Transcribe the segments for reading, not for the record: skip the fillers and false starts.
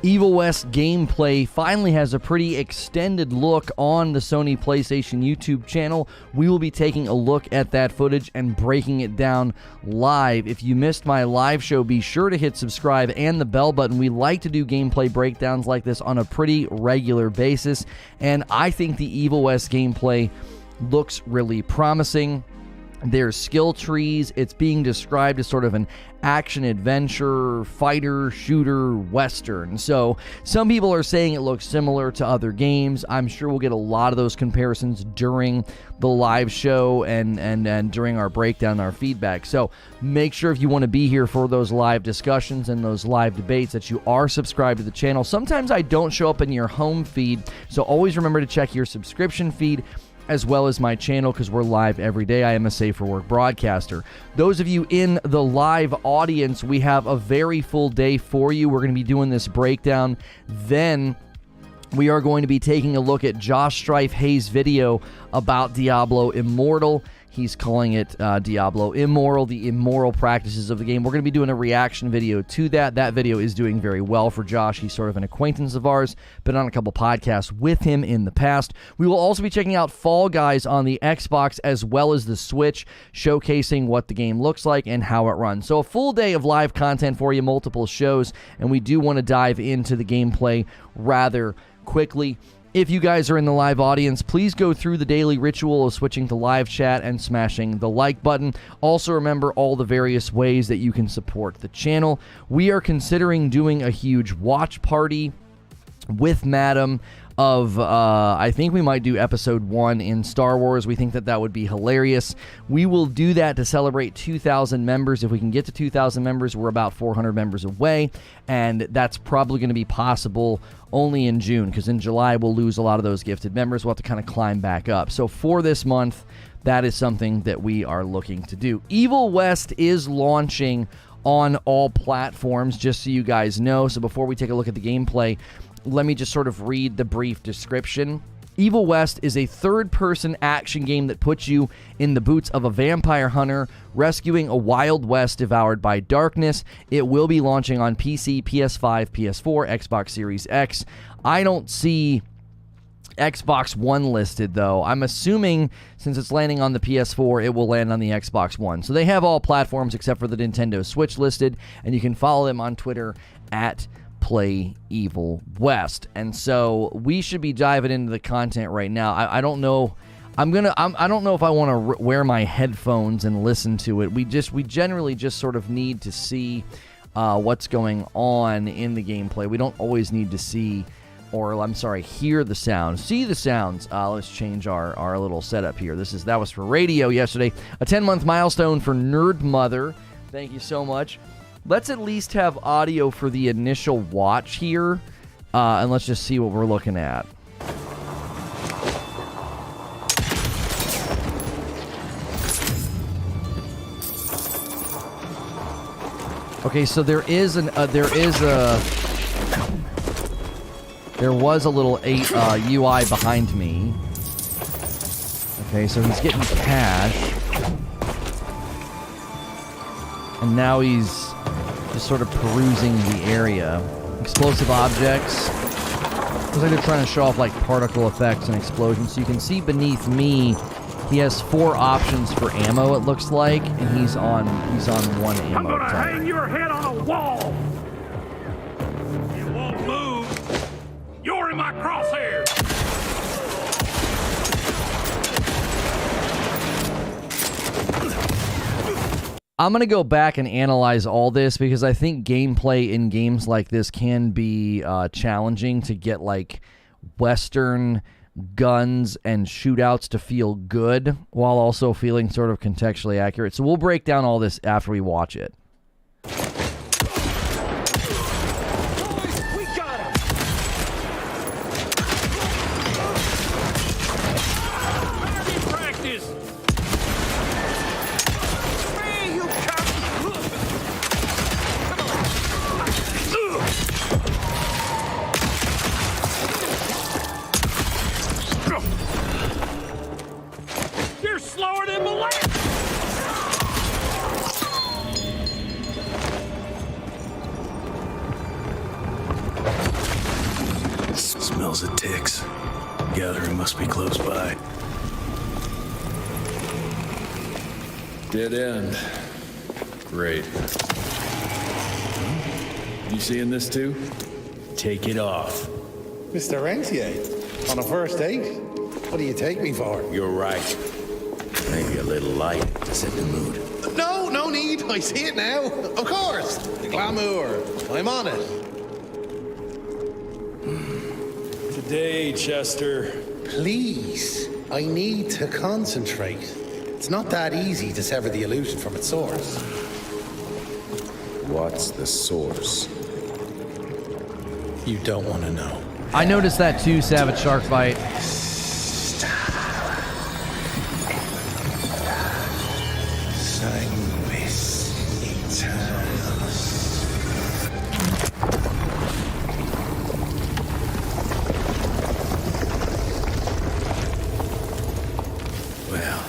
Evil West Gameplay finally has a pretty extended look on the Sony PlayStation YouTube channel. We will be taking a look at that footage and breaking it down live. If you missed my live show, be sure to hit subscribe and the bell button. We like to do gameplay breakdowns like this on a pretty regular basis, and I think the Evil West gameplay looks really promising. There's skill trees. It's being described as sort of an action-adventure, fighter, shooter, western. So some people are saying it looks similar to other games. I'm sure we'll get a lot of those comparisons during the live show and during our breakdown, our feedback. So make sure if you want to be here for those live discussions and those live debates that you are subscribed to the channel. Sometimes I don't show up in your home feed, so always remember to check your subscription feed as well as my channel, because we're live every day. I am a Safe for Work broadcaster. Those of you in the live audience, we have a very full day for you. We're going to be doing this breakdown. Then we are going to be taking a look at Josh Strife Hayes' video about Diablo Immortal. He's calling it Diablo Immoral, the immoral practices of the game. We're going to be doing a reaction video to that. That video is doing very well for Josh. He's sort of an acquaintance of ours, been on a couple podcasts with him in the past. We will also be checking out Fall Guys on the Xbox as well as the Switch, showcasing what the game looks like and how it runs. So a full day of live content for you, multiple shows, and we do want to dive into the gameplay rather quickly. If you guys are in the live audience, please go through the daily ritual of switching to live chat and smashing the like button. Also remember all the various ways that you can support the channel. We are considering doing a huge watch party with Madam of, I think we might do episode 1 in Star Wars. We think that that would be hilarious. We will do that to celebrate 2,000 members. If we can get to 2,000 members, we're about 400 members away, and that's probably going to be possible only in June, because in July we'll lose a lot of those gifted members. We'll have to kind of climb back up. So for this month, that is something that we are looking to do. Evil West is launching on all platforms, just so you guys know. So before we take a look at the gameplay, let me just sort of read the brief description. Evil West is a third-person action game that puts you in the boots of a vampire hunter rescuing a Wild West devoured by darkness. It will be launching on PC, PS5, PS4, Xbox Series X. I don't see Xbox One listed, though. I'm assuming since it's landing on the PS4, it will land on the Xbox One. So they have all platforms except for the Nintendo Switch listed, and you can follow them on Twitter at Play Evil West. And so we should be diving into the content right now. I don't know. I don't know if I want to wear my headphones and listen to it. We generally just sort of need to see what's going on in the gameplay. We don't always need to see, or I'm sorry, hear the sounds. See the sounds. Let's change our little setup here. That was for radio yesterday. A 10-month milestone for Nerd Mother. Thank you so much. Let's at least have audio for the initial watch here, and let's just see what we're looking at. Okay, so there was a little UI behind me. Okay, so he's getting cash, and now he's just sort of perusing the area. Explosive objects. Looks like they're trying to show off like particle effects and explosions. So you can see beneath me, he has 4 options for ammo, it looks like, and he's on 1 ammo. I'm gonna type. hang your head on a wall. You won't move. You're in my crosshairs. I'm going to go back and analyze all this because I think gameplay in games like this can be challenging to get like Western guns and shootouts to feel good while also feeling sort of contextually accurate. So we'll break down all this after we watch it. smells of ticks. Gathering must be close by. Dead end. Great. You seeing this too? Take it off. Mr. Rentier, on a first date? What do you take me for? You're right. Maybe a little light to set the mood. No need. I see it now. Of course. The glamour. I'm on it. Today, Chester. Please. I need to concentrate. It's not that easy to sever the illusion from its source. What's the source? You don't want to know. I noticed that too, Savage Shark Fight. Well,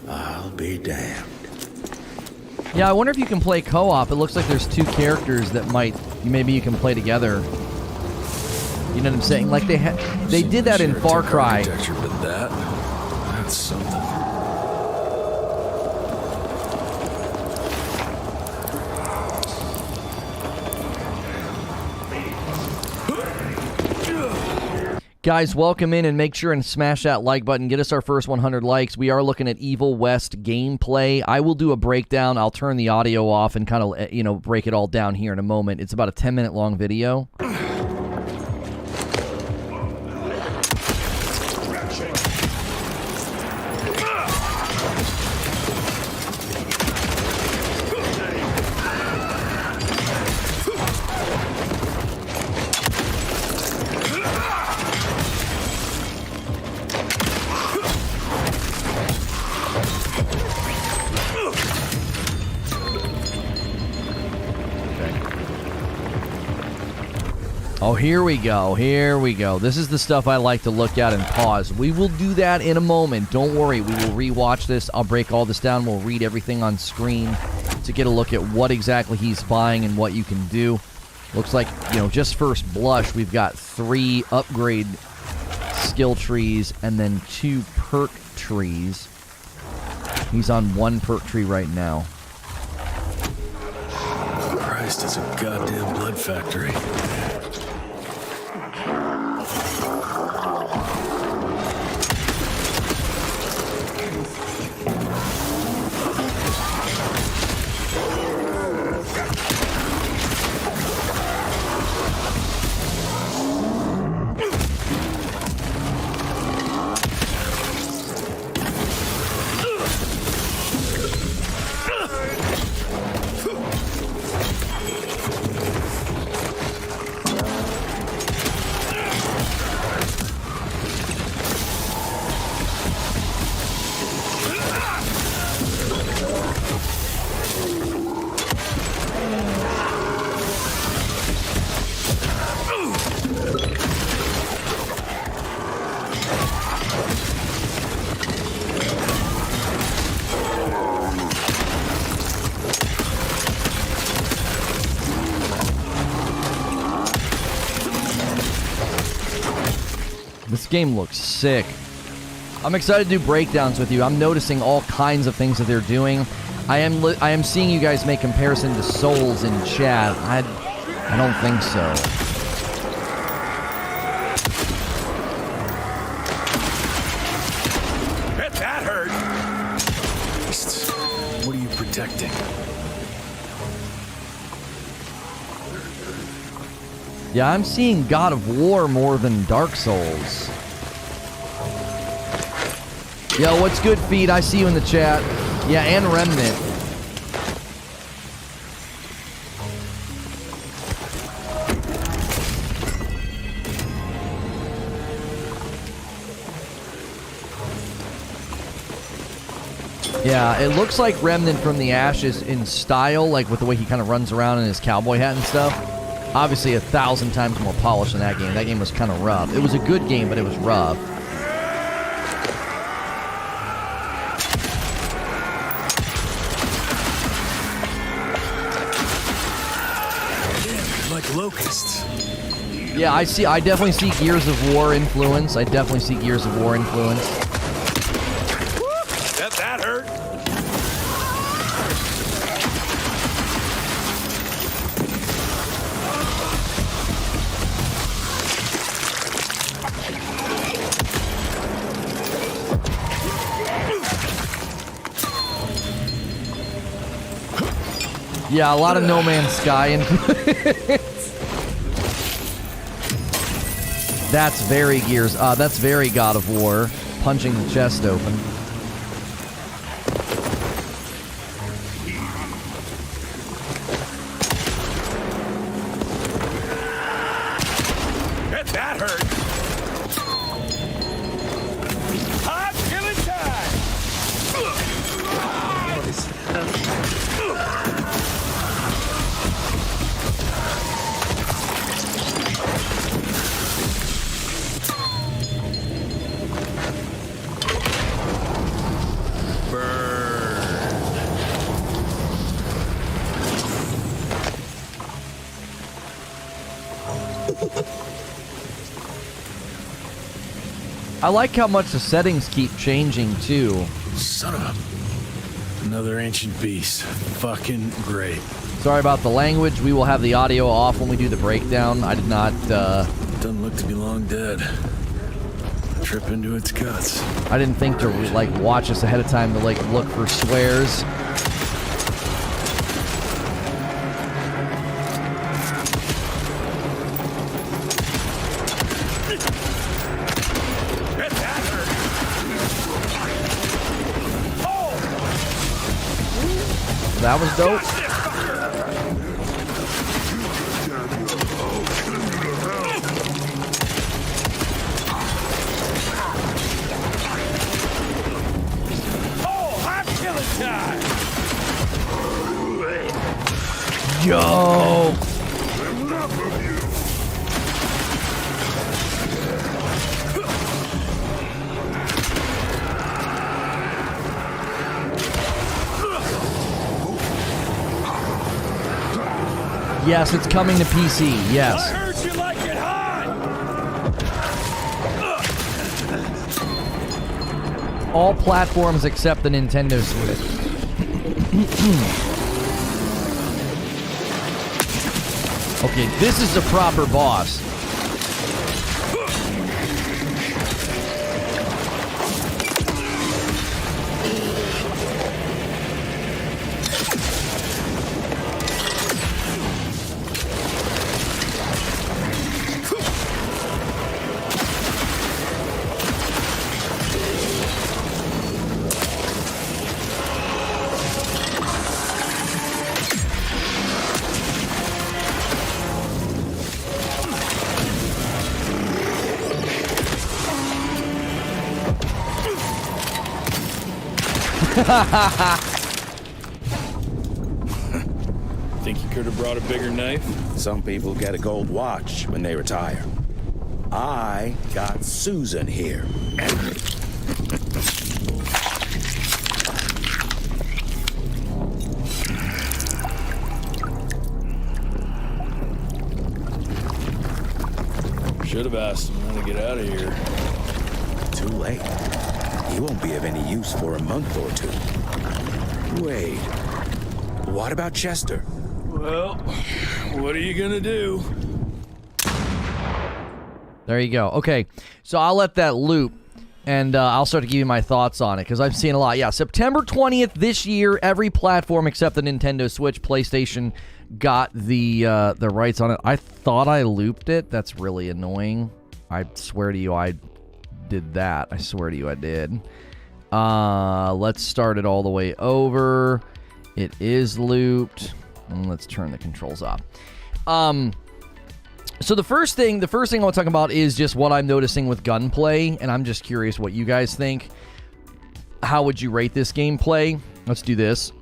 I'll be damned. Yeah, I wonder if you can play co-op. It looks like there's two characters that maybe you can play together. You know what I'm saying? Like they did that in Far Cry. But that's something. Guys, welcome in and make sure and smash that like button. Get us our first 100 likes. We are looking at Evil West gameplay. I will do a breakdown. I'll turn the audio off and kind of, break it all down here in a moment. It's about a 10-minute long video. Oh, here we go. Here we go. This is the stuff I like to look at and pause. We will do that in a moment. Don't worry. We will rewatch this. I'll break all this down. We'll read everything on screen to get a look at what exactly he's buying and what you can do. Looks like, just first blush, we've got 3 upgrade skill trees and then 2 perk trees. He's on 1 perk tree right now. Christ, it's a goddamn blood factory. This game looks sick. I'm excited to do breakdowns with you. I'm noticing all kinds of things that they're doing. I am seeing you guys make comparison to Souls in chat. I don't think so. That hurt. What are you protecting? Yeah, I'm seeing God of War more than Dark Souls. Yo, what's good, Feed? I see you in the chat. Yeah, and Remnant. Yeah, it looks like Remnant from the Ashes in style, like with the way he kind of runs around in his cowboy hat and stuff. Obviously 1,000 times more polished than that game. That game was kind of rough. It was a good game, but it was rough. Damn, like locusts. Yeah, I definitely see Gears of War influence. I definitely see Gears of War influence. That hurt. Yeah, a lot of No Man's Sky influence. That's very Gears. That's very God of War. Punching the chest open. That hurt. Hot killing I like how much the settings keep changing, too. Son of a... Another ancient beast. Fucking great. Sorry about the language. We will have the audio off when we do the breakdown. I did not, Doesn't look to be long dead. Trip into its guts. I didn't think to, like, watch us ahead of time to, like, look for swears. That was dope. Oh, hot killing time. Yo. Yes, it's coming to PC. Yes. I heard you like it hot. All platforms except the Nintendo Switch. Okay, this is a proper boss. Think you could have brought a bigger knife? Some people get a gold watch when they retire. I got Susan here. Should have asked him how to get out of here. Too late. He won't be of any use for a month or two. Wait. What about Chester? Well, what are you gonna do? There you go. Okay, so I'll let that loop, and I'll start to give you my thoughts on it, because I've seen a lot. Yeah, September 20th this year, every platform except the Nintendo Switch, PlayStation got the rights on it. I thought I looped it. That's really annoying. I swear to you I did that. I swear to you I did. Let's start it all the way over. It is looped. And let's turn the controls off. So the first thing I want to talk about is just what I'm noticing with gunplay, and I'm just curious what you guys think. How would you rate this gameplay? Let's do this.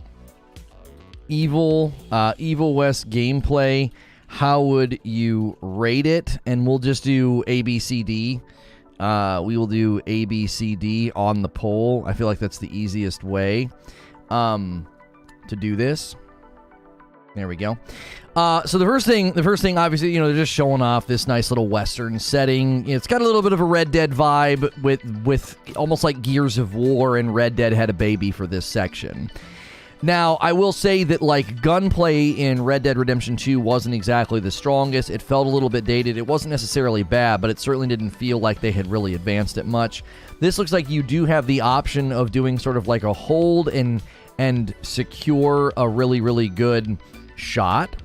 Evil West gameplay. How would you rate it? And we'll just do A, B, C, D. We will do A, B, C, D on the poll. I feel like that's the easiest way to do this. There we go. So the first thing, obviously, they're just showing off this nice little Western setting. It's got a little bit of a Red Dead vibe with almost like Gears of War, and Red Dead had a baby for this section. Now, I will say that, like, gunplay in Red Dead Redemption 2 wasn't exactly the strongest. It felt a little bit dated. It wasn't necessarily bad, but it certainly didn't feel like they had really advanced it much. This looks like you do have the option of doing sort of like a hold and secure a really, really good shot.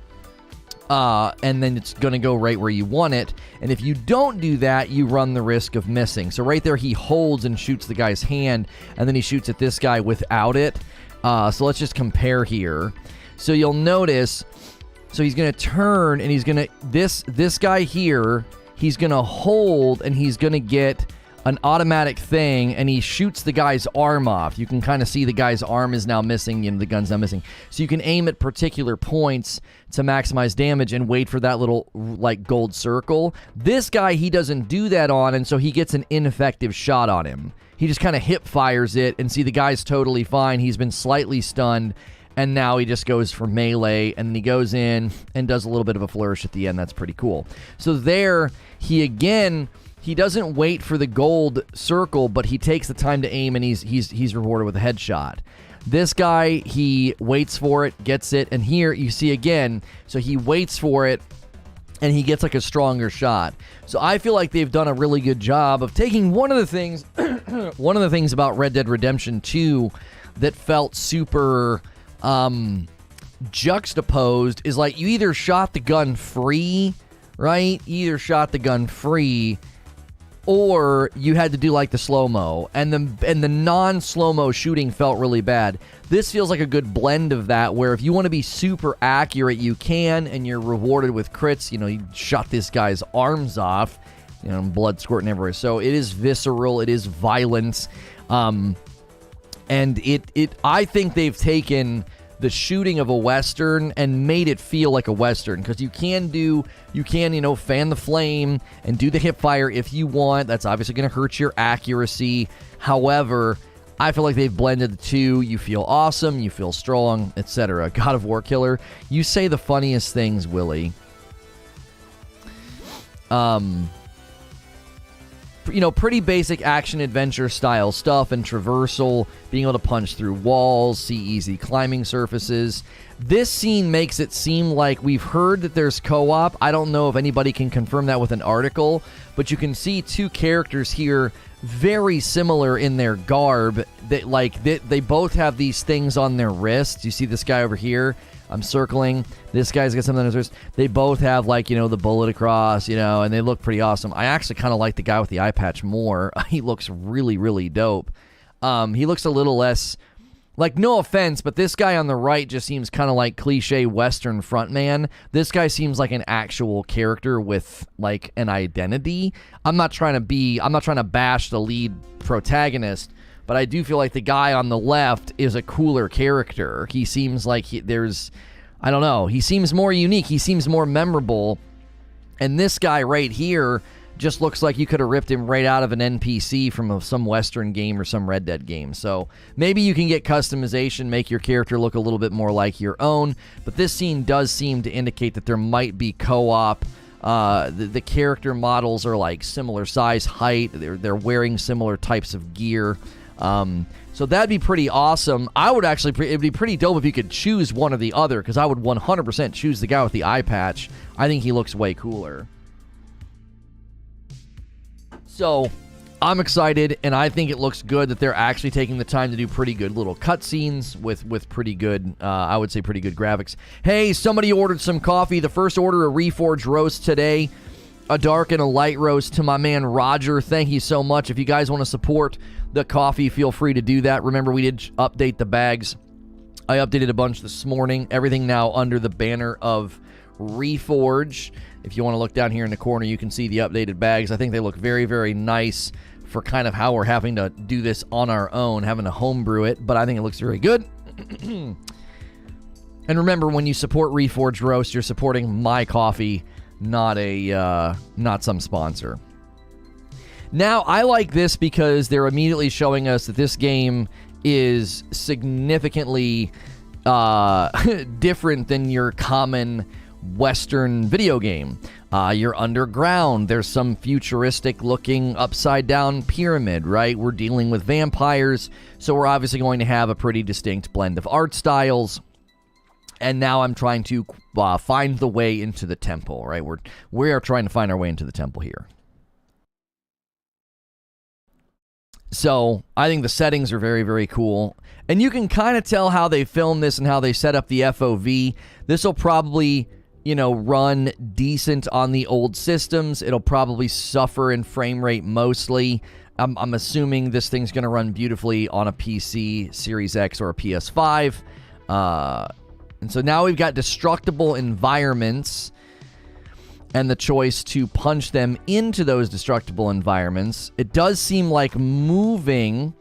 And then it's going to go right where you want it. And if you don't do that, you run the risk of missing. So right there, he holds and shoots the guy's hand, and then he shoots at this guy without it. So let's just compare here. So you'll notice, so he's going to turn, and he's going to, this guy here, he's going to hold, and he's going to get an automatic thing, and he shoots the guy's arm off. You can kind of see the guy's arm is now missing, and the gun's now missing. So you can aim at particular points to maximize damage and wait for that little, like, gold circle. This guy, he doesn't do that on, and so he gets an ineffective shot on him. He just kind of hip fires it, and see, the guy's totally fine. He's been slightly stunned, and now he just goes for melee, and then he goes in and does a little bit of a flourish at the end. That's pretty cool. So there, he doesn't wait for the gold circle, but he takes the time to aim, and he's rewarded with a headshot. This guy, he waits for it, gets it, and here you see again, so he waits for it, and he gets like a stronger shot. So I feel like they've done a really good job of taking one of the things about Red Dead Redemption 2 that felt super juxtaposed is like you either shot the gun free, right? Or you had to do like the slow-mo, and the non-slow-mo shooting felt really bad. This feels like a good blend of that, where if you want to be super accurate, you can, and you're rewarded with crits. You shot this guy's arms off, blood squirting everywhere. So it is visceral, it is violence, and I think they've taken the shooting of a Western and made it feel like a Western, because you can fan the flame and do the hip fire if you want. That's obviously going to hurt your accuracy. However, I feel like they've blended the two. You feel awesome, you feel strong, etc. God of War killer, you say the funniest things, Willie. Pretty basic action-adventure style stuff and traversal, being able to punch through walls, see easy climbing surfaces. This scene makes it seem like we've heard that there's co-op. I don't know if anybody can confirm that with an article, but you can see two characters here very similar in their garb. They both have these things on their wrists. You see this guy over here? I'm circling. This guy's got something on his wrist. They both have, the bullet across, and they look pretty awesome. I actually kind of like the guy with the eye patch more. He looks really, really dope. He looks a little less, no offense, but this guy on the right just seems kind of like cliche Western frontman. This guy seems like an actual character with, an identity. I'm not trying to bash the lead protagonist, but I do feel like the guy on the left is a cooler character. He seems like he seems more unique. He seems more memorable. And this guy right here just looks like you could have ripped him right out of an NPC from some Western game or some Red Dead game. So maybe you can get customization, make your character look a little bit more like your own. But this scene does seem to indicate that there might be co-op. The character models are similar size, height. They're wearing similar types of gear. So that'd be pretty awesome. It'd be pretty dope if you could choose one or the other, because I would 100% choose the guy with the eye patch. I think he looks way cooler. So I'm excited, and I think it looks good that they're actually taking the time to do pretty good little cutscenes with pretty good, I would say pretty good graphics. Hey, somebody ordered some coffee. The first order, a Reforge roast today. A dark and a light roast to my man Roger. Thank you so much. If you guys want to support the coffee, feel free to do that. Remember, we did update the bags. I updated a bunch this morning. Everything now under the banner of Reforge. If you want to look down here in the corner, you can see the updated bags. I think they look very, very nice for kind of how we're having to do this on our own, having to homebrew it, but I think it looks very good. And remember, when you support Reforge Roast, you're supporting my coffee, not some sponsor. Now, I like this because they're immediately showing us that this game is significantly different than your common Western video game. You're underground. There's some futuristic-looking upside-down pyramid, right? We're dealing with vampires, so we're obviously going to have a pretty distinct blend of art styles. And now I'm trying to find the way into the temple, right? We are trying to find our way into the temple here. So I think the settings are very, very cool. And you can kind of tell how they filmed this and how they set up the FOV. This will probably, run decent on the old systems. It'll probably suffer in frame rate mostly. I'm assuming this thing's going to run beautifully on a PC, Series X, or a PS5. And so now we've got destructible environments and the choice to punch them into those destructible environments. It does seem like moving,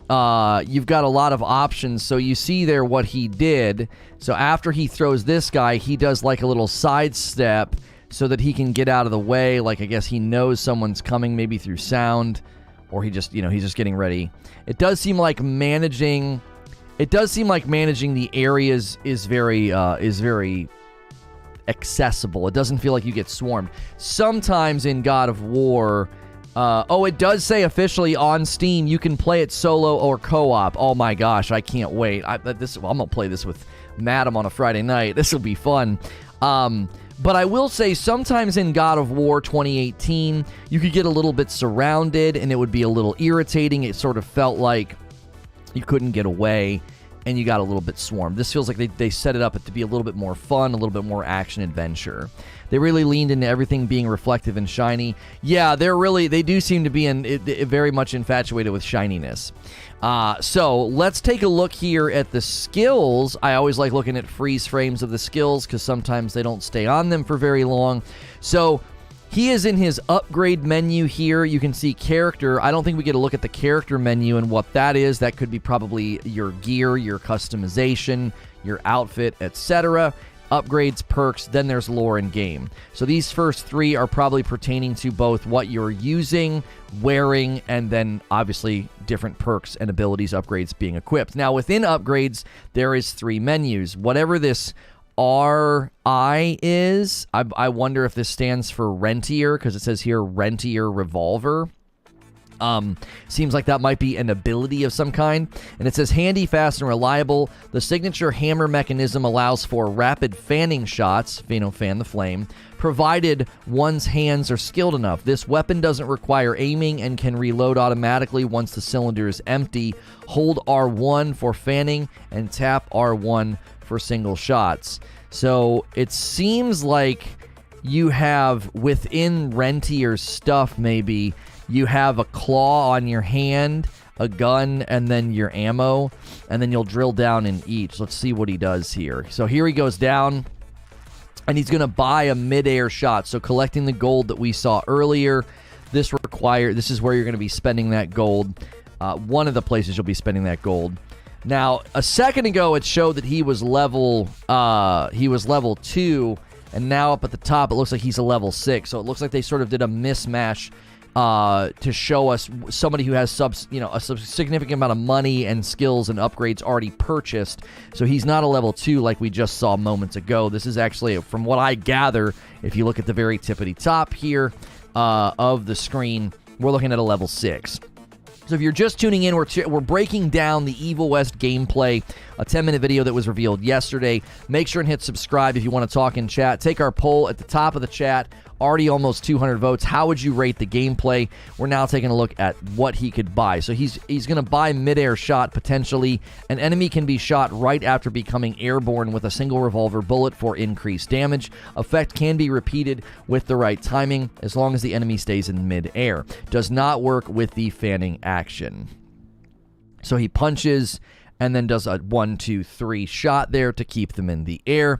you've got a lot of options. So you see there what he did. So after he throws this guy, he does like a little sidestep so that he can get out of the way. Like, I guess he knows someone's coming, maybe through sound, or he just, he's just getting ready. It does seem like managing the areas is very accessible. It doesn't feel like you get swarmed. Sometimes in God of War, it does say officially on Steam you can play it solo or co-op. Oh my gosh, I can't wait. I'm gonna play this with Madam on a Friday night. This will be fun. But I will say sometimes in God of War 2018, you could get a little bit surrounded and it would be a little irritating. It sort of felt like you couldn't get away and you got a little bit swarmed. This feels like they set it up to be a little bit more fun, a little bit more action-adventure. They really leaned into everything being reflective and shiny. Yeah, they do seem to be very much infatuated with shininess. So let's take a look here at the skills. I always like looking at freeze frames of the skills because sometimes they don't stay on them for very long. So he is in his upgrade menu here. You can see character. I don't think we get a look at the character menu and what that is. That could be probably your gear, your customization, your outfit, etc. Upgrades, perks, then there's lore and game. So these first three are probably pertaining to both what you're using, wearing, and then obviously different perks and abilities, upgrades being equipped. Now within upgrades, there is three menus. Whatever this RI is, I wonder if this stands for Rentier, because it says here Rentier Revolver. Seems like that might be an ability of some kind. And it says handy, fast, and reliable. The signature hammer mechanism allows for rapid fanning shots, fan the flame, provided one's hands are skilled enough. This weapon doesn't require aiming and can reload automatically once the cylinder is empty. Hold R1 for fanning and tap R1 for single shots. So it seems like you have within Rentier's stuff, maybe you have a claw on your hand, a gun, and then your ammo, and then you'll drill down in each. Let's see what he does here. So here he goes down, and he's going to buy a mid-air shot. So collecting the gold that we saw earlier, this is where you're going to be spending that gold. One of the places you'll be spending that gold. Now, a second ago, it showed that he was level 2, and now up at the top, it looks like he's a level 6. So it looks like they sort of did a mismatch to show us somebody who has a significant amount of money and skills and upgrades already purchased. So he's not a level 2 like we just saw moments ago. This is actually, from what I gather, if you look at the very tippity top here of the screen, we're looking at a level 6. So if you're just tuning in, we're breaking down the Evil West gameplay, a 10-minute video that was revealed yesterday. Make sure and hit subscribe if you want to talk in chat. Take our poll at the top of the chat. Already almost 200 votes. How would you rate the gameplay? We're now taking a look at what he could buy. So he's going to buy mid-air shot, potentially. An enemy can be shot right after becoming airborne with a single revolver bullet for increased damage. Effect can be repeated with the right timing as long as the enemy stays in mid-air. Does not work with the fanning action. So he punches and then does a 1, 2, 3 shot there to keep them in the air.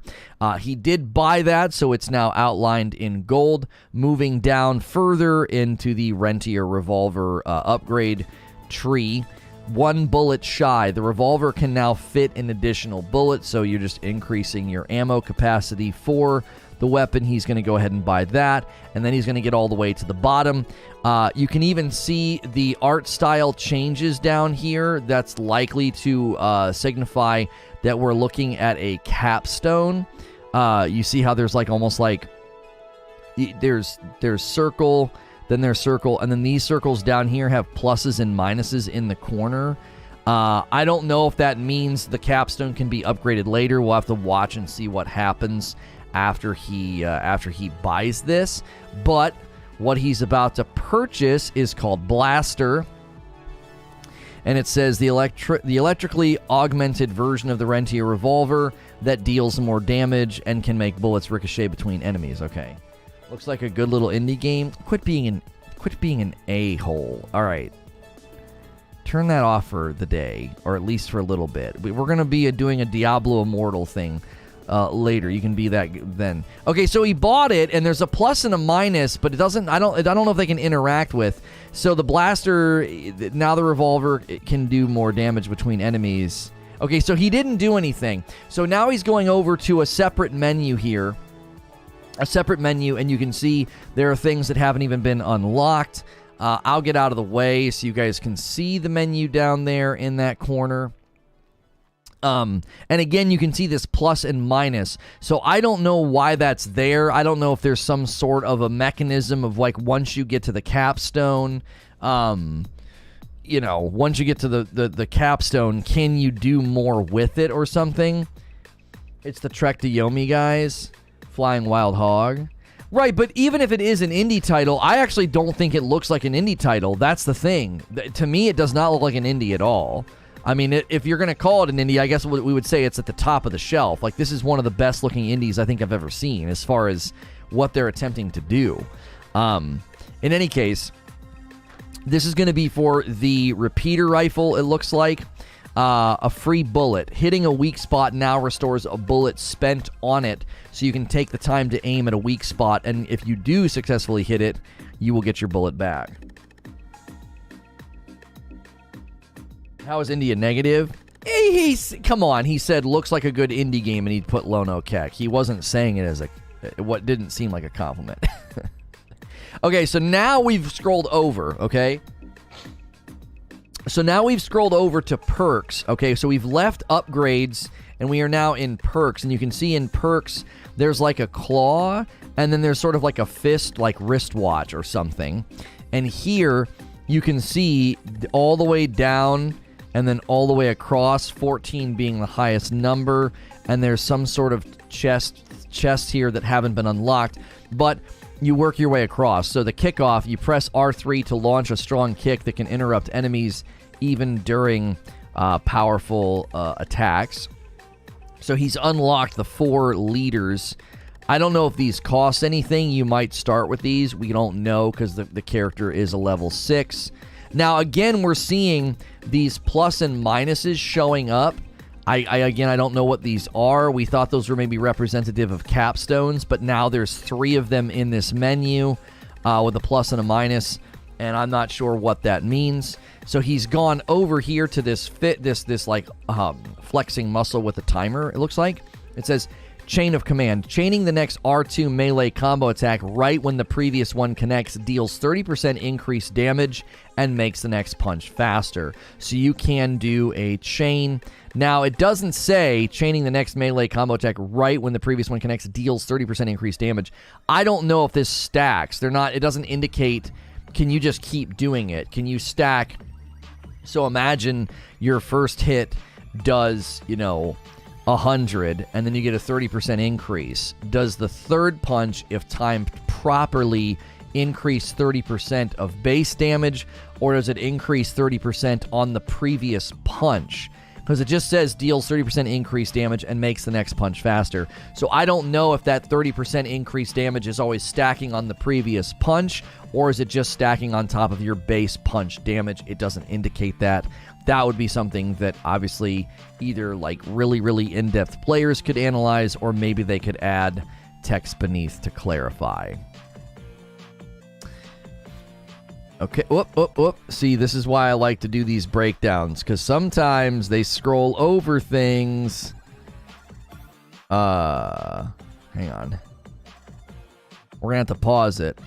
He did buy that, so it's now outlined in gold. Moving down further into the Rentier Revolver upgrade tree. 1 bullet shy. The revolver can now fit an additional bullet, so you're just increasing your ammo capacity for the weapon. He's going to go ahead and buy that, and then he's going to get all the way to the bottom. You can even see the art style changes down here. That's likely to signify that we're looking at a capstone. You see how there's like almost like there's circle, then there's circle, and then these circles down here have pluses and minuses in the corner. I don't know if that means the capstone can be upgraded later. We'll have to watch and see what happens after he buys this. But what he's about to purchase is called Blaster. And it says the electrically augmented version of the Rentier revolver that deals more damage and can make bullets ricochet between enemies. Okay. Looks like a good little indie game. Quit being an a-hole. All right. Turn that off for the day, or at least for a little bit. We're going to be doing a Diablo Immortal thing later. You can be that then. Okay, so he bought it, and there's a plus and a minus, but it doesn't. I don't know if they can interact with. So the blaster, now the revolver, it can do more damage between enemies. Okay, so he didn't do anything. So now he's going over to a separate menu here. A separate menu, and you can see there are things that haven't even been unlocked. I'll get out of the way so you guys can see the menu down there in that corner. And again, you can see this plus and minus. So I don't know why that's there. I don't know if there's some sort of a mechanism of like once you get to the capstone, you know, once you get to the capstone, can you do more with it or something? It's the Trek to Yomi guys. Flying Wild Hog. Right, but even if it is an indie title, I actually don't think it looks like an indie title. That's the thing. To me, it does not look like an indie at all. I mean, if you're going to call it an indie, I guess we would say it's at the top of the shelf. Like, this is one of the best looking indies I think I've ever seen as far as what they're attempting to do. In any case, this is going to be for the repeater rifle, it looks like. A free bullet. Hitting a weak spot now restores a bullet spent on it, so you can take the time to aim at a weak spot, and if you do successfully hit it, you will get your bullet back. How is India negative? Come on, he said looks like a good indie game, and he'd put Lono Keck. He wasn't saying it as what didn't seem like a compliment. Okay, so now we've scrolled over, okay? So now we've scrolled over to perks. Okay, so we've left upgrades, and we are now in perks. And you can see in perks, there's like a claw, and then there's sort of like a fist, like wristwatch or something. And here, you can see all the way down, and then all the way across, 14 being the highest number. And there's some sort of chests here that haven't been unlocked. But you work your way across. So the kickoff, you press R3 to launch a strong kick that can interrupt enemies even during powerful attacks. So he's unlocked the 4 leaders. I don't know if these cost anything. You might start with these. We don't know because the character is a level 6. Now, again, we're seeing these plus and minuses showing up. I don't know what these are. We thought those were maybe representative of capstones, but now there's 3 of them in this menu with a plus and a minus, and I'm not sure what that means. So he's gone over here to this flexing muscle with a timer, it looks like. It says Chain of Command. Chaining the next R2 melee combo attack right when the previous one connects deals 30% increased damage and makes the next punch faster. So you can do a chain. Now, it doesn't say chaining the next melee combo attack right when the previous one connects deals 30% increased damage. I don't know if this stacks. It doesn't indicate, can you just keep doing it? Can you stack? So imagine your first hit does, 100, and then you get a 30% increase. Does the third punch, if timed properly, increase 30% of base damage, or does it increase 30% on the previous punch? Because it just says deals 30% increased damage and makes the next punch faster. So I don't know if that 30% increased damage is always stacking on the previous punch, or is it just stacking on top of your base punch damage. It doesn't indicate that. That would be something that obviously either like really, really in-depth players could analyze, or maybe they could add text beneath to clarify. Okay, whoop. See, this is why I like to do these breakdowns, because sometimes they scroll over things. Hang on. We're going to have to pause it.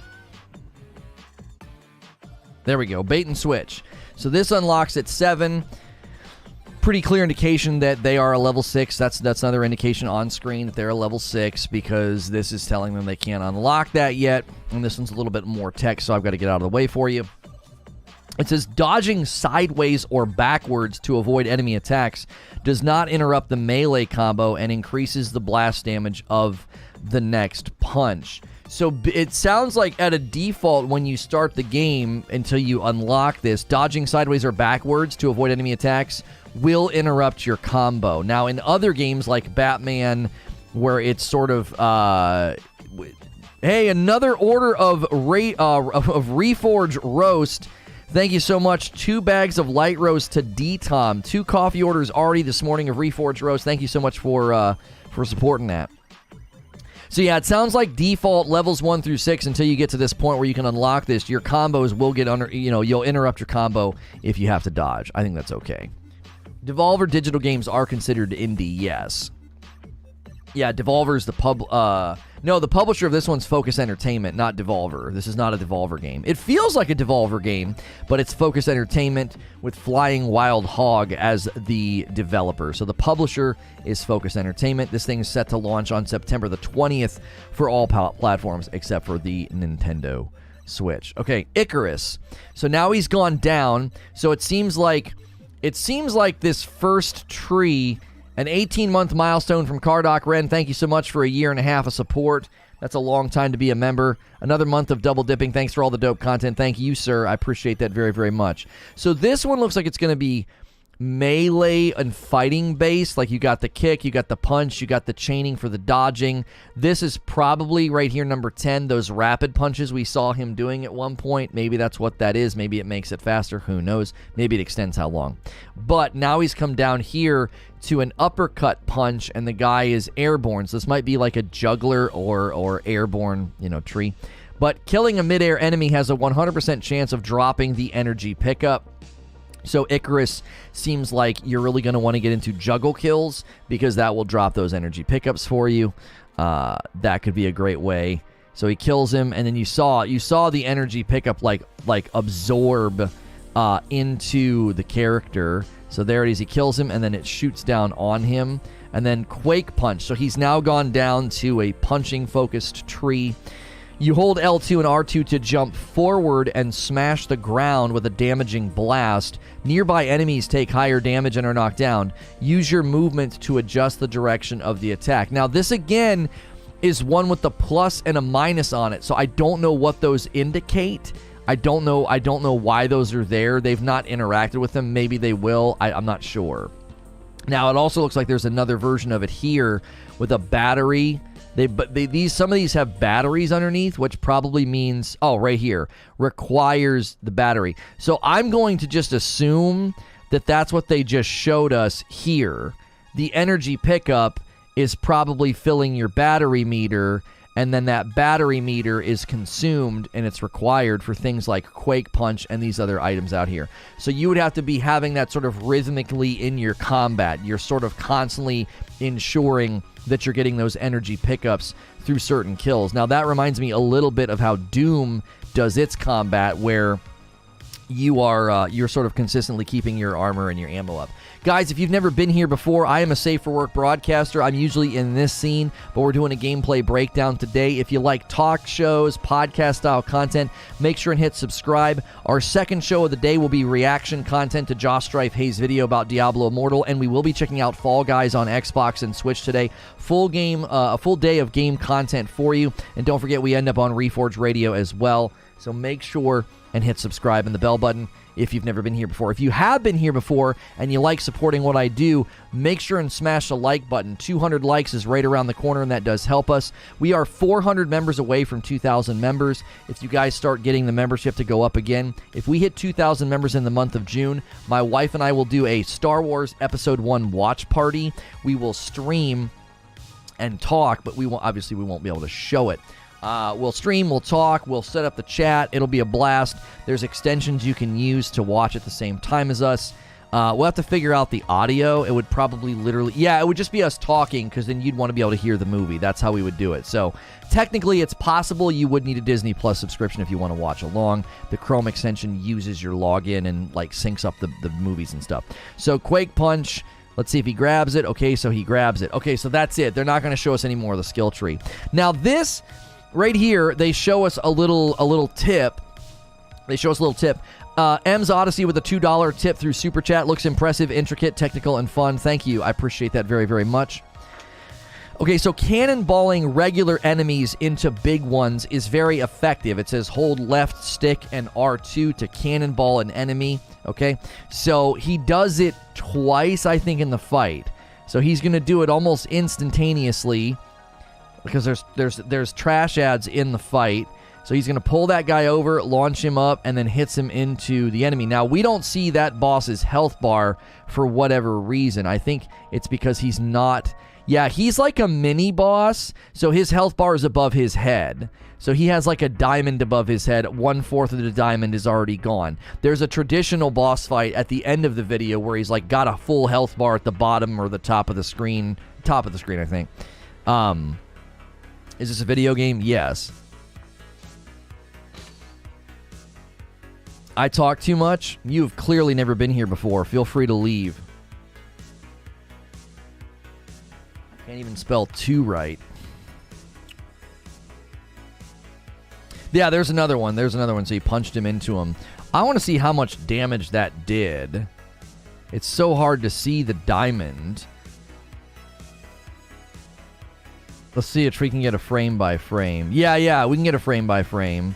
There we go, bait and switch. So this unlocks at 7. pretty clear indication that they are a level 6. That's another indication on screen that they're a level 6, because this is telling them they can't unlock that yet. And this one's a little bit more text, so I've got to get out of the way for you. It says, dodging sideways or backwards to avoid enemy attacks does not interrupt the melee combo and increases the blast damage of the next punch. So it sounds like at a default when you start the game until you unlock this, dodging sideways or backwards to avoid enemy attacks will interrupt your combo. Now, in other games like Batman, where it's sort of, hey, another order of Reforge roast. Thank you so much. 2 bags of light roast to D-Tom. 2 coffee orders already this morning of Reforge roast. Thank you so much for supporting that. So yeah, it sounds like default levels 1 through 6 until you get to this point where you can unlock this. Your combos will get under, you'll interrupt your combo if you have to dodge. I think that's okay. Devolver Digital games are considered indie, yes. Yeah, Devolver's the the publisher of this one's Focus Entertainment, not Devolver. This is not a Devolver game. It feels like a Devolver game, but it's Focus Entertainment with Flying Wild Hog as the developer. So the publisher is Focus Entertainment. This thing is set to launch on September the 20th for all platforms except for the Nintendo Switch. Okay, Icarus. So now he's gone down. So it seems like this first tree, an 18-month milestone from Cardoc Ren. Thank you so much for a year and a half of support. That's a long time to be a member. Another month of double dipping. Thanks for all the dope content. Thank you, sir. I appreciate that very, very much. So this one looks like it's going to be melee and fighting based. Like you got the kick, you got the punch, you got the chaining for the dodging. This is probably right here, number 10, those rapid punches we saw him doing at one point. Maybe that's what that is. Maybe it makes it faster. Who knows? Maybe it extends how long. But now he's come down here to an uppercut punch, and the guy is airborne. So this might be like a juggler or airborne, tree. But killing a midair enemy has a 100% chance of dropping the energy pickup. So Icarus seems like you're really going to want to get into juggle kills, because that will drop those energy pickups for you. That could be a great way. So he kills him, and then you saw the energy pickup like absorb into the character. So there it is. He kills him, and then it shoots down on him. And then Quake Punch. So he's now gone down to a punching-focused tree. You hold L2 and R2 to jump forward and smash the ground with a damaging blast. Nearby enemies take higher damage and are knocked down. Use your movement to adjust the direction of the attack. Now, this again is one with the plus and a minus on it, so I don't know what those indicate. I don't know why those are there. They've not interacted with them. Maybe they will. I'm not sure. Now, it also looks like there's another version of it here with a battery. Some of these have batteries underneath, which probably means, right here, requires the battery. So I'm going to just assume that that's what they just showed us here. The energy pickup is probably filling your battery meter, and then that battery meter is consumed, and it's required for things like Quake Punch and these other items out here. So you would have to be having that sort of rhythmically in your combat. You're sort of constantly ensuring that you're getting those energy pickups through certain kills. Now, that reminds me a little bit of how Doom does its combat, where you're sort of consistently keeping your armor and your ammo up. Guys, if you've never been here before, I am a Safe for Work broadcaster. I'm usually in this scene, but we're doing a gameplay breakdown today. If you like talk shows, podcast-style content, make sure and hit subscribe. Our second show of the day will be reaction content to Josh Strife Hayes' video about Diablo Immortal, and we will be checking out Fall Guys on Xbox and Switch today. A full day of game content for you, and don't forget we end up on Reforge Radio as well. So make sure and hit subscribe and the bell button if you've never been here before. If you have been here before and you like supporting what I do, make sure and smash the like button. 200 likes is right around the corner, and that does help us. We are 400 members away from 2,000 members. If you guys start getting the membership to go up again, if we hit 2,000 members in the month of June, my wife and I will do a Star Wars Episode 1 watch party. We will stream and talk, but we won't be able to show it. We'll stream, we'll talk, we'll set up the chat. It'll be a blast. There's extensions you can use to watch at the same time as us. We'll have to figure out the audio. It would probably literally... Yeah, it would just be us talking, because then you'd want to be able to hear the movie. That's how we would do it. So, technically, it's possible you would need a Disney Plus subscription if you want to watch along. The Chrome extension uses your login and, like, syncs up the movies and stuff. So, Quake Punch... Let's see if he grabs it. Okay, so he grabs it. Okay, so that's it. They're not going to show us any more of the skill tree. Now, this right here, they show us a little tip. They show us a little tip. M's Odyssey with a $2 tip through Super Chat. Looks impressive, intricate, technical, and fun. Thank you. I appreciate that very, very much. Okay, so cannonballing regular enemies into big ones is very effective. It says hold left stick and R2 to cannonball an enemy. Okay, so he does it twice, I think, in the fight. So he's going to do it almost instantaneously because there's trash ads in the fight. So he's going to pull that guy over, launch him up, and then hits him into the enemy. Now, we don't see that boss's health bar for whatever reason. I think it's because he's not... Yeah, he's like a mini-boss, so his health bar is above his head. So he has like a diamond above his head. 1/4 of the diamond is already gone. There's a traditional boss fight at the end of the video where he's like got a full health bar at the bottom or the top of the screen. Top of the screen, I think. Is this a video game? Yes. I talk too much? You've clearly never been here before. Feel free to leave. Can't even spell two right. Yeah, there's another one. There's another one. So he punched him into him. I want to see how much damage that did. It's so hard to see the diamond. Let's see if we can get a frame by frame. Yeah, we can get a frame by frame.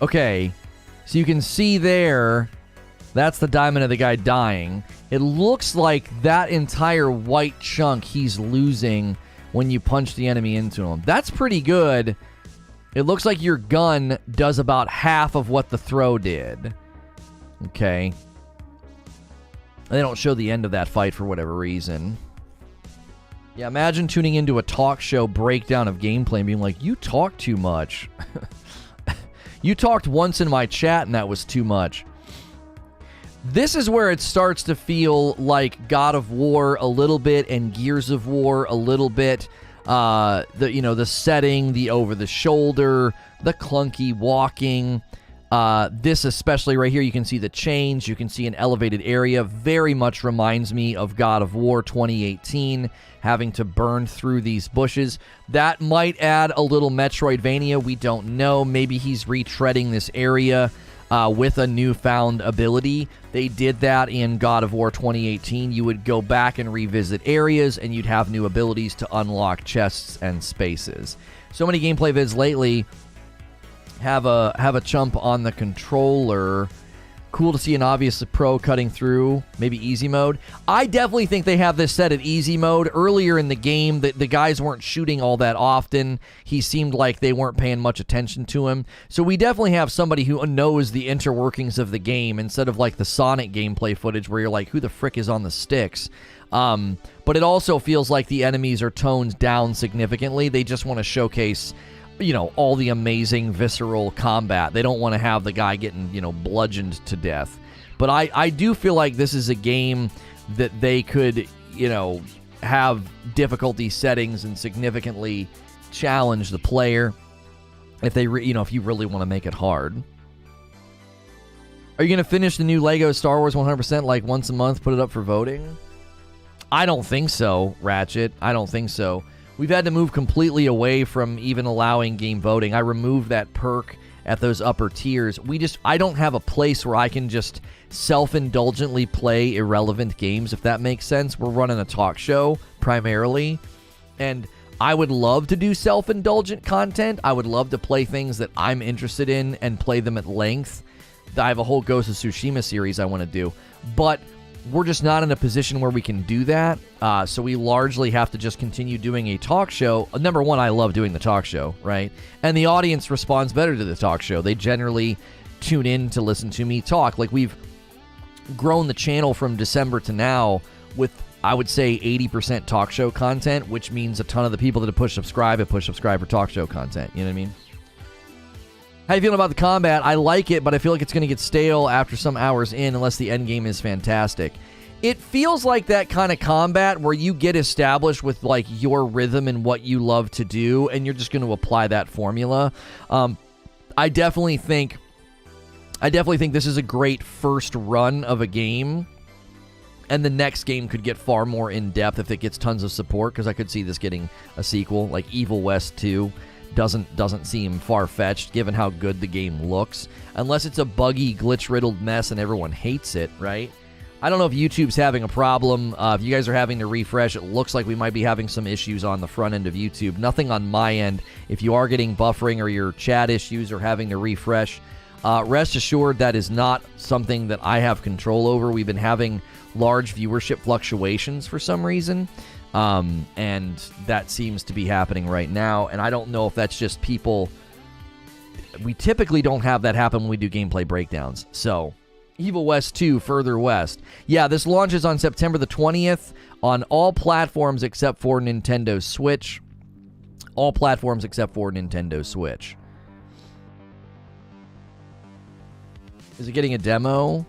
Okay. So you can see there, that's the diamond of the guy dying. It looks like that entire white chunk he's losing when you punch the enemy into him. That's pretty good. It looks like your gun does about half of what the throw did. Okay. They don't show the end of that fight for whatever reason. Yeah, imagine tuning into a talk show breakdown of gameplay and being like, you talk too much. You talked once in my chat and that was too much. This is where it starts to feel like God of War a little bit and Gears of War a little bit. The setting, the over the shoulder, the clunky walking. This especially right here, you can see the change. You can see an elevated area. Very much reminds me of God of War 2018, having to burn through these bushes. That might add a little Metroidvania. We don't know. Maybe he's retreading this area with a newfound ability. They did that in God of War 2018. You would go back and revisit areas, and you'd have new abilities to unlock chests and spaces. So many gameplay vids lately have a chump on the controller. Cool to see an obvious pro cutting through. Maybe easy mode. I definitely think they have this set at easy mode. Earlier in the game, the guys weren't shooting all that often. He seemed like they weren't paying much attention to him. So we definitely have somebody who knows the interworkings of the game instead of like the Sonic gameplay footage where you're like, who the frick is on the sticks? But it also feels like the enemies are toned down significantly. They just want to showcase, all the amazing visceral combat. They don't want to have the guy getting, bludgeoned to death. But I do feel like this is a game that they could, have difficulty settings and significantly challenge the player if they, if you really want to make it hard. Are you going to finish the new Lego Star Wars 100% like once a month, put it up for voting? I don't think so, Ratchet. I don't think so. We've had to move completely away from even allowing game voting. I removed that perk at those upper tiers. I don't have a place where I can just self-indulgently play irrelevant games, if that makes sense. We're running a talk show, primarily, and I would love to do self-indulgent content. I would love to play things that I'm interested in and play them at length. I have a whole Ghost of Tsushima series I want to do, but we're just not in a position where we can do that, so we largely have to just continue doing a talk show. Number one, I love doing the talk show, right? And the audience responds better to the talk show. They generally tune in to listen to me talk. Like, we've grown the channel from December to now with, I would say, 80% talk show content, which means a ton of the people that have pushed subscribe for talk show content. You know what I mean? How you feeling about the combat? I like it, but I feel like it's going to get stale after some hours in unless the end game is fantastic. It feels like that kind of combat where you get established with like your rhythm and what you love to do, and you're just going to apply that formula. I definitely think this is a great first run of a game, and the next game could get far more in-depth if it gets tons of support, because I could see this getting a sequel, like Evil West 2. Doesn't seem far-fetched given how good the game looks, unless it's a buggy, glitch-riddled mess and everyone hates it, right? I don't know if YouTube's having a problem. If you guys are having to refresh, it looks like we might be having some issues on the front end of YouTube. Nothing on my end. If you are getting buffering or your chat issues or having to refresh, rest assured that is not something that I have control over. We've been having large viewership fluctuations for some reason, and that seems to be happening right now. And I don't know if that's just people. We typically don't have that happen when we do gameplay breakdowns. So, Evil West 2, Further West. Yeah, this launches on September the 20th on all platforms except for Nintendo Switch. All platforms except for Nintendo Switch. Is it getting a demo?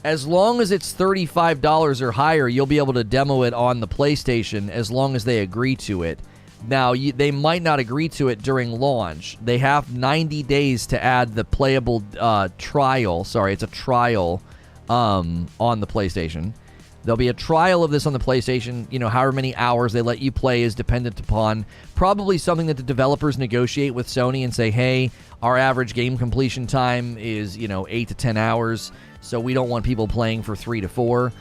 As long as it's $35 or higher, you'll be able to demo it on the PlayStation as long as they agree to it. Now, they might not agree to it during launch. They have 90 days to add the playable trial. Sorry, it's a trial on the PlayStation. There'll be a trial of this on the PlayStation. You know, however many hours they let you play is dependent upon probably something that the developers negotiate with Sony and say, hey, our average game completion time is, 8 to 10 hours. So we don't want people playing for 3 to 4,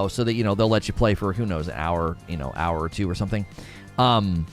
so that, they'll let you play for, who knows, an hour, hour or two or something. And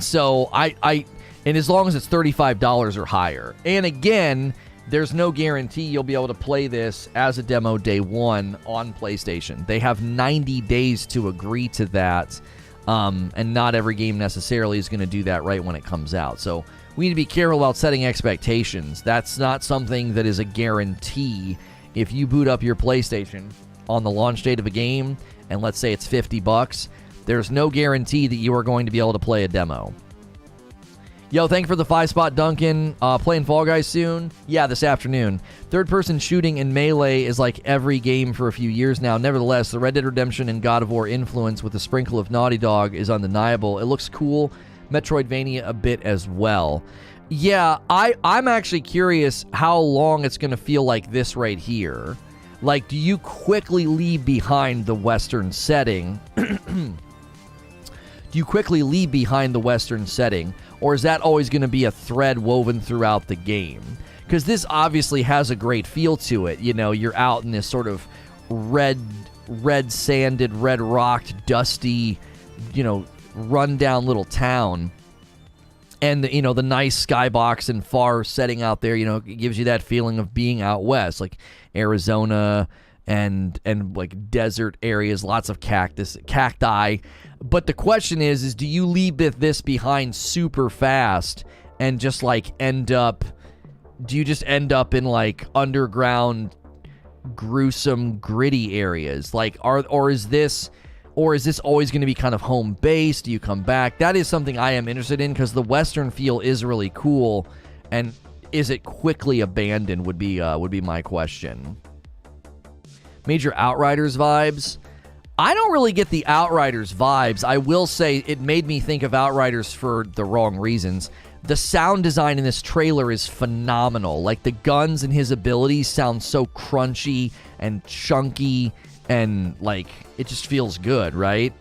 so and as long as it's $35 or higher. And again, there's no guarantee you'll be able to play this as a demo day one on PlayStation. They have 90 days to agree to that. And not every game necessarily is going to do that right when it comes out. So we need to be careful about setting expectations. That's not something that is a guarantee. If you boot up your PlayStation on the launch date of a game, and let's say it's $50, there's no guarantee that you are going to be able to play a demo. Yo, thank you for the 5-spot, Duncan. Playing Fall Guys soon? Yeah, this afternoon. Third-person shooting in Melee is like every game for a few years now. Nevertheless, the Red Dead Redemption and God of War influence with a sprinkle of Naughty Dog is undeniable. It looks cool. Metroidvania a bit as well. Yeah, I'm actually curious how long it's going to feel like this right here. Like, do you quickly leave behind the Western setting? Do you quickly leave behind the Western setting, or is that always going to be a thread woven throughout the game? Because this obviously has a great feel to it. You're out in this sort of red-sanded, red-rocked, dusty, run-down little town. And, the nice skybox and far setting out there, it gives you that feeling of being out west, like Arizona and like desert areas, lots of cacti. But the question is do you leave this behind super fast and just like do you just end up in like underground, gruesome, gritty areas? Like, or is this always going to be kind of home base? Do you come back? That is something I am interested in, because the Western feel is really cool. And is it quickly abandoned would be my question. Major Outriders vibes. I don't really get the Outriders vibes. I will say it made me think of Outriders for the wrong reasons. The sound design in this trailer is phenomenal. Like, the guns and his abilities sound so crunchy and chunky, and like it just feels good, right?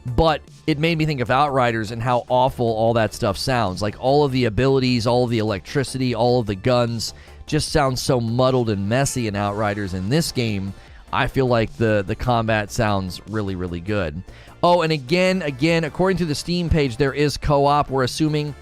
But it made me think of Outriders and how awful all that stuff sounds. Like, all of the abilities, all of the electricity, all of the guns just sounds so muddled and messy in Outriders. In this game, I feel like the combat sounds really, really good. Oh, and again, according to the Steam page, there is co-op. We're assuming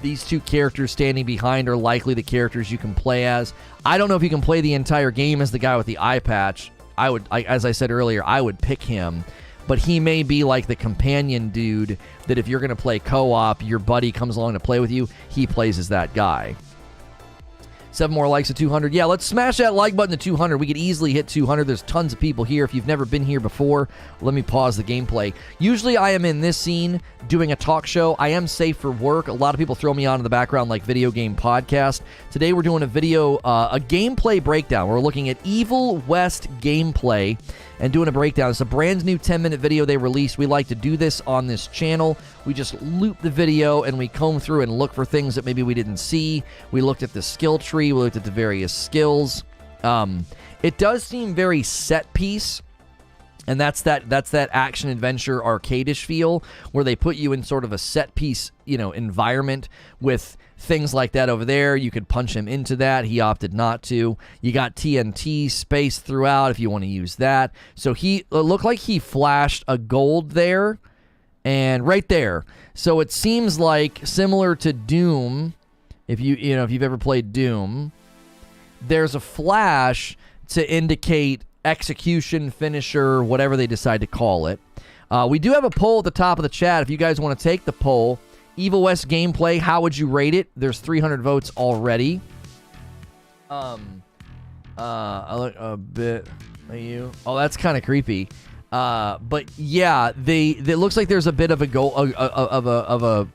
these two characters standing behind are likely the characters you can play as. I don't know if you can play the entire game as the guy with the eye patch. As I said earlier, I would pick him. But he may be like the companion dude that if you're going to play co-op, your buddy comes along to play with you, he plays as that guy. 7 more likes at 200. Yeah, let's smash that like button to 200. We could easily hit 200. There's tons of people here. If you've never been here before, let me pause the gameplay. Usually I am in this scene doing a talk show. I am safe for work. A lot of people throw me on in the background like video game podcast. Today we're doing a video, a gameplay breakdown. We're looking at Evil West gameplay and doing a breakdown. It's a brand new 10-minute video they released. We like to do this on this channel. We just loop the video and we comb through and look for things that maybe we didn't see. We looked at the skill tree. We looked at the various skills. It does seem very set piece. And that's that action adventure arcade-ish feel where they put you in sort of a set piece, environment with things like that over there. You could punch him into that. He opted not to. You got TNT space throughout if you want to use that. So it looked like he flashed a gold there and right there. So it seems like similar to Doom, if you've ever played Doom, there's a flash to indicate execution, finisher, whatever they decide to call it. We do have a poll at the top of the chat if you guys want to take the poll. Evil West gameplay, how would you rate it? There's 300 votes already. I look a bit at you. Oh, that's kind of creepy. But yeah, it looks like there's a bit of a goal of a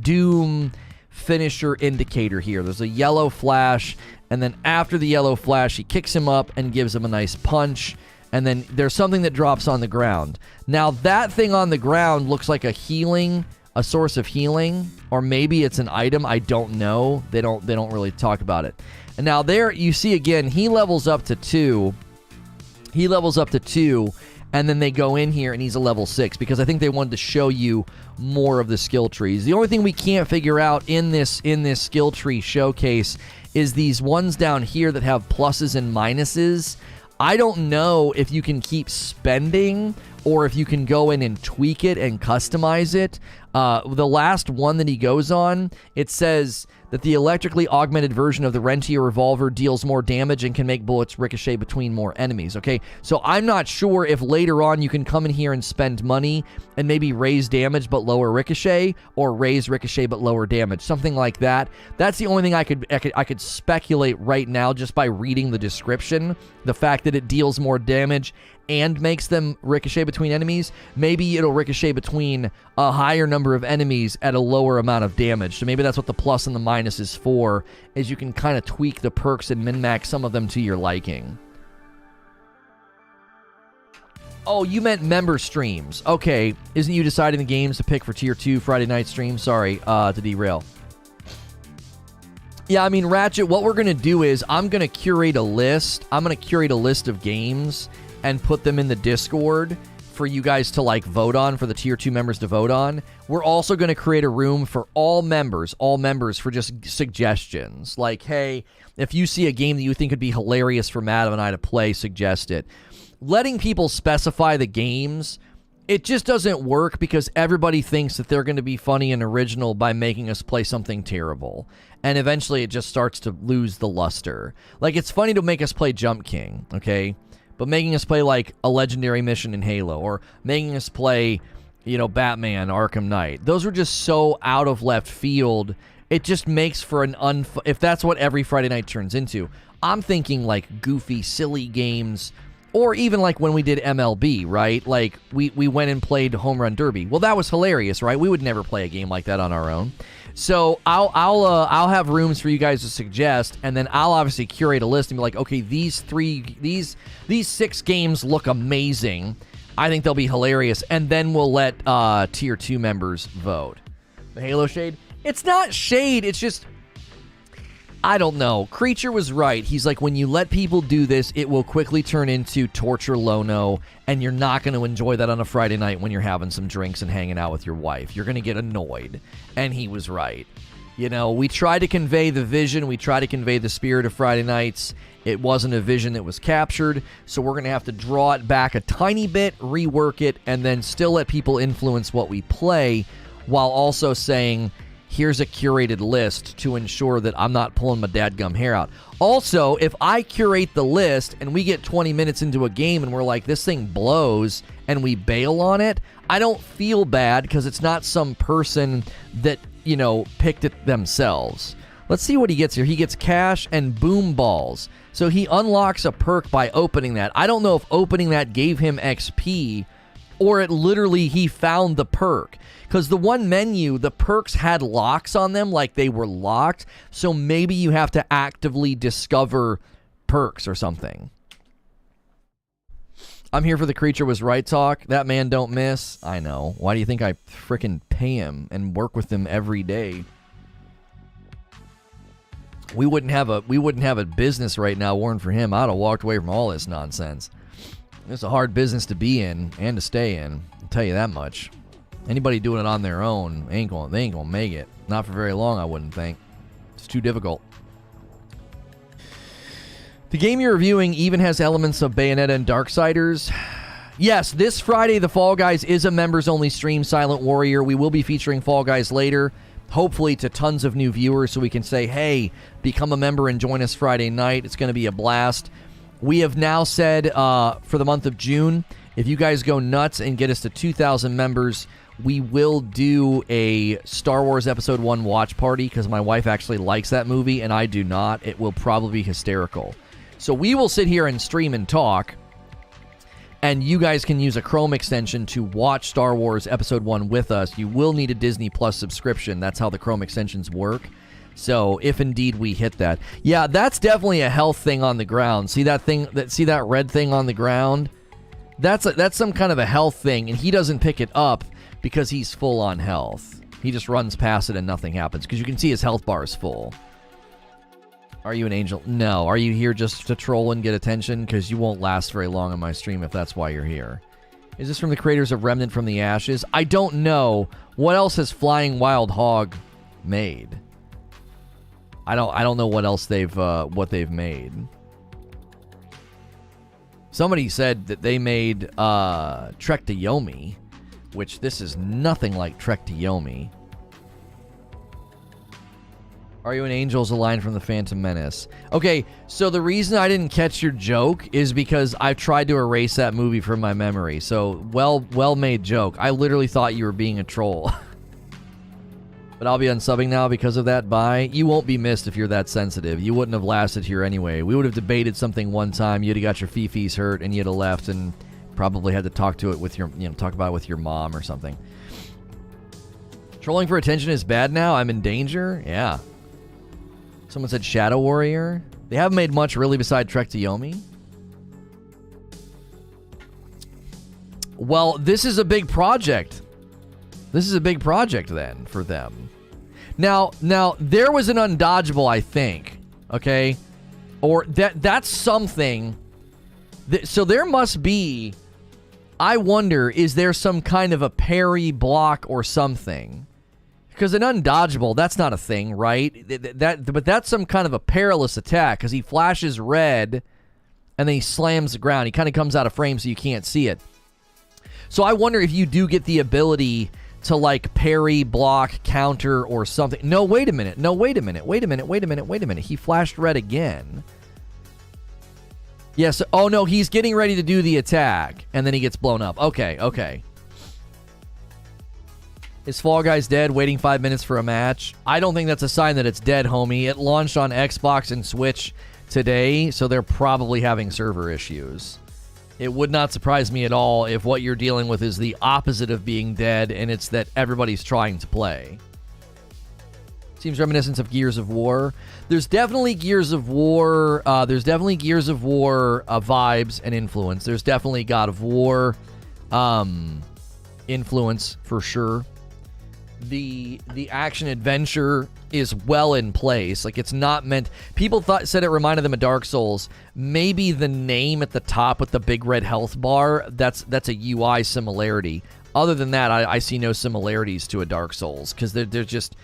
Doom finisher indicator here. There's a yellow flash, and then after the yellow flash, he kicks him up and gives him a nice punch, and then there's something that drops on the ground. Now, that thing on the ground looks like a source of healing, or maybe it's an item. I don't know. They don't really talk about it. And now there you see again, he levels up to 2. And then they go in here and he's a level 6 because I think they wanted to show you more of the skill trees. The only thing we can't figure out in this skill tree showcase is these ones down here that have pluses and minuses. I don't know if you can keep spending or if you can go in and tweak it and customize it. The last one that he goes on, it says that the electrically augmented version of the Rentier revolver deals more damage and can make bullets ricochet between more enemies, okay? So I'm not sure if later on you can come in here and spend money and maybe raise damage but lower ricochet, or raise ricochet but lower damage, something like that. That's the only thing I could speculate right now just by reading the description. The fact that it deals more damage and makes them ricochet between enemies, maybe it'll ricochet between a higher number of enemies at a lower amount of damage. So maybe that's what the plus and the minus is for, is you can kind of tweak the perks and min-max some of them to your liking. Oh, you meant member streams. Okay, isn't you deciding the games to pick for Tier 2 Friday night stream? Sorry, to derail. Yeah, I mean, Ratchet, what we're going to do is I'm going to curate a list. I'm going to curate a list of games and put them in the Discord for you guys to vote on, for the Tier 2 members to vote on. We're also going to create a room for all members for just suggestions. Like, hey, if you see a game that you think would be hilarious for Madam and I to play, suggest it. Letting people specify the games, it just doesn't work because everybody thinks that they're going to be funny and original by making us play something terrible. And eventually it just starts to lose the luster. Like, it's funny to make us play Jump King, okay? But making us play, a legendary mission in Halo, or making us play, Batman, Arkham Knight. Those are just so out of left field. It just makes for an if that's what every Friday night turns into. I'm thinking, goofy, silly games, or even when we did MLB, right? We went and played Home Run Derby. Well, that was hilarious, right? We would never play a game like that on our own. So I'll have rooms for you guys to suggest, and then I'll obviously curate a list and be like, okay, these 6 games look amazing. I think they'll be hilarious, and then we'll let Tier 2 members vote. The Halo shade? It's not shade, it's just, I don't know. Creature was right. He's like, when you let people do this, it will quickly turn into torture Lono, and you're not going to enjoy that on a Friday night when you're having some drinks and hanging out with your wife. You're going to get annoyed. And he was right. We tried to convey the vision. We tried to convey the spirit of Friday nights. It wasn't a vision that was captured, so we're going to have to draw it back a tiny bit, rework it, and then still let people influence what we play, while also saying, here's a curated list to ensure that I'm not pulling my dadgum hair out. Also, if I curate the list and we get 20 minutes into a game and we're like, this thing blows, and we bail on it, I don't feel bad because it's not some person that, picked it themselves. Let's see what he gets here. He gets cash and boom balls. So he unlocks a perk by opening that. I don't know if opening that gave him XP or it literally he found the perk. Because the one menu, the perks had locks on them, like they were locked. So maybe you have to actively discover perks or something. I'm here for the creature was right talk. That man don't miss. I know. Why do you think I frickin' pay him and work with him every day? We wouldn't have a business right now, weren't for him. I'd have walked away from all this nonsense. It's a hard business to be in and to stay in. I'll tell you that much. Anybody doing it on their own they ain't gonna make it. Not for very long, I wouldn't think. It's too difficult. The game you're reviewing even has elements of Bayonetta and Darksiders. Yes, this Friday, the Fall Guys is a members-only stream, Silent Warrior. We will be featuring Fall Guys later, hopefully to tons of new viewers, so we can say, hey, become a member and join us Friday night. It's going to be a blast. We have now said for the month of June, if you guys go nuts and get us to 2,000 members, we will do a Star Wars Episode 1 watch party, because my wife actually likes that movie, and I do not. It will probably be hysterical. So we will sit here and stream and talk, and you guys can use a Chrome extension to watch Star Wars Episode 1 with us. You will need a Disney Plus subscription. That's how the Chrome extensions work. So if indeed we hit that. Yeah, that's definitely a health thing on the ground. See that thing? See that red thing on the ground? That's some kind of a health thing, and he doesn't pick it up because he's full on health. He just runs past it and nothing happens, because you can see his health bar is full. Are you an angel? No. Are you here just to troll and get attention? Because you won't last very long on my stream if that's why you're here. Is this from the creators of Remnant from the Ashes? I don't know. What else has Flying Wild Hog made? I don't know what else they've made. Somebody said that they made Trek to Yomi, which this is nothing like Trek to Yomi. Are you an Angel's a line from the Phantom Menace? Okay, so the reason I didn't catch your joke is because I've tried to erase that movie from my memory. So, well-made joke. I literally thought you were being a troll. But I'll be unsubbing now because of that. Bye. You won't be missed if you're that sensitive. You wouldn't have lasted here anyway. We would have debated something one time. You'd have got your fifis hurt, and you'd have left, and probably had to talk to it with your, talk about it with your mom or something. Trolling for attention is bad now. I'm in danger. Yeah. Someone said Shadow Warrior. They haven't made much really beside Trek to Yomi. Well, this is a big project. This is a big project then for them. Now there was an undodgeable, I think. Okay, or that's something. So there must be. I wonder, is there some kind of a parry block or something? Because an undodgeable, that's not a thing, right? But that's some kind of a perilous attack, because he flashes red, and then he slams the ground. He kind of comes out of frame so you can't see it. So I wonder if you do get the ability to, like, parry, block, counter, or something. No, wait a minute. No, wait a minute. Wait a minute. Wait a minute. Wait a minute. He flashed red again. Yes. Oh, no, he's getting ready to do the attack, and then he gets blown up. Okay, okay. Is Fall Guys dead? Waiting 5 minutes for a match? I don't think that's a sign that it's dead, homie. It launched on Xbox and Switch today, so they're probably having server issues. It would not surprise me at all if what you're dealing with is the opposite of being dead, and it's that everybody's trying to play. Seems reminiscent of Gears of War. There's definitely Gears of War. Vibes and influence. There's definitely God of War influence for sure. The action adventure is well in place. Like, it's not meant. People said it reminded them of Dark Souls. Maybe the name at the top with the big red health bar. That's a UI similarity. Other than that, I see no similarities to a Dark Souls, because they're just.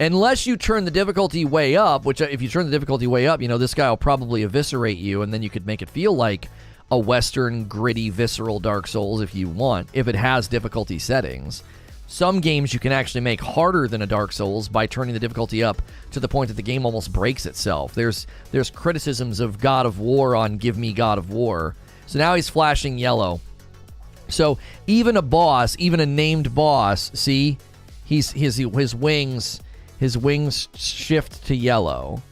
Unless you turn the difficulty way up, which if you turn the difficulty way up, this guy will probably eviscerate you, and then you could make it feel like a Western, gritty, visceral Dark Souls if you want, if it has difficulty settings. Some games you can actually make harder than a Dark Souls by turning the difficulty up to the point that the game almost breaks itself. There's criticisms of God of War on Give Me God of War. So now he's flashing yellow. So even a boss, even a named boss, see? His wings, His wings shift to yellow.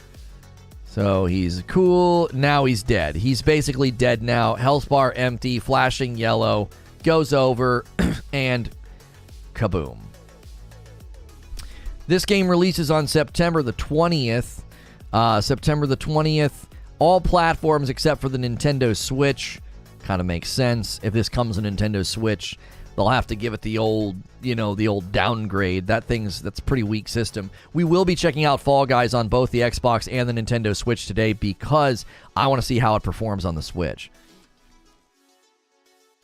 So he's cool. Now he's dead. He's basically dead now. Health bar empty, flashing yellow. Goes over, and kaboom. This game releases on September the 20th. September the 20th. All platforms except for the Nintendo Switch. Kind of makes sense. If this comes on Nintendo Switch, they'll have to give it the old, the old downgrade. That's a pretty weak system. We will be checking out Fall Guys on both the Xbox and the Nintendo Switch today because I want to see how it performs on the Switch.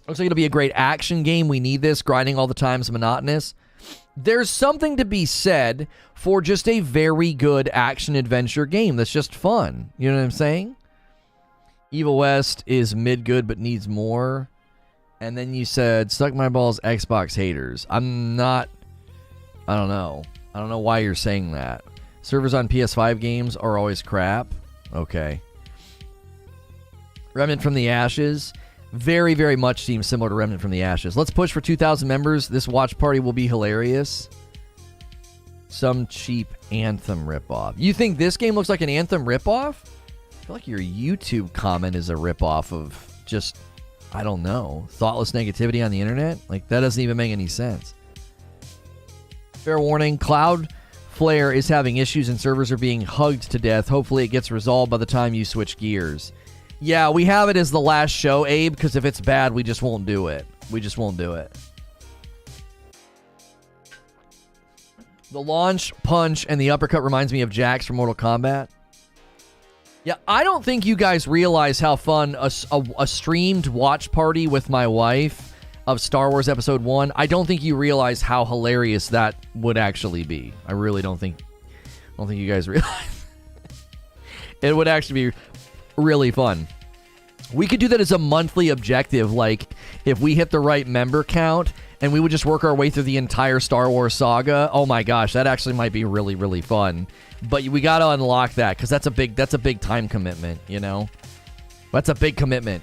Looks like it'll be a great action game. We need this. Grinding all the time is monotonous. There's something to be said for just a very good action-adventure game that's just fun. You know what I'm saying? Evil West is mid-good but needs more. And then you said, suck my balls, Xbox haters. I don't know. I don't know why you're saying that. Servers on PS5 games are always crap. Okay. Remnant from the Ashes. Very, very much seems similar to Remnant from the Ashes. Let's push for 2,000 members. This watch party will be hilarious. Some cheap Anthem ripoff. You think this game looks like an Anthem ripoff? I feel like your YouTube comment is a ripoff of just, I don't know, thoughtless negativity on the internet. Like, that doesn't even make any sense. Fair warning, Cloudflare is having issues and servers are being hugged to death. Hopefully it gets resolved by the time you switch gears. Yeah, we have it as the last show, Abe, because if it's bad, we just won't do it. We just won't do it. The launch, punch, and the uppercut reminds me of Jax from Mortal Kombat. Yeah, I don't think you guys realize how fun a streamed watch party with my wife of Star Wars Episode 1, I don't think you realize how hilarious that would actually be. I really don't think you guys realize. It would actually be really fun. We could do that as a monthly objective, like if we hit the right member count and we would just work our way through the entire Star Wars saga. Oh my gosh, that actually might be really, really fun. But we got to unlock that because that's a big time commitment, you know? That's a big commitment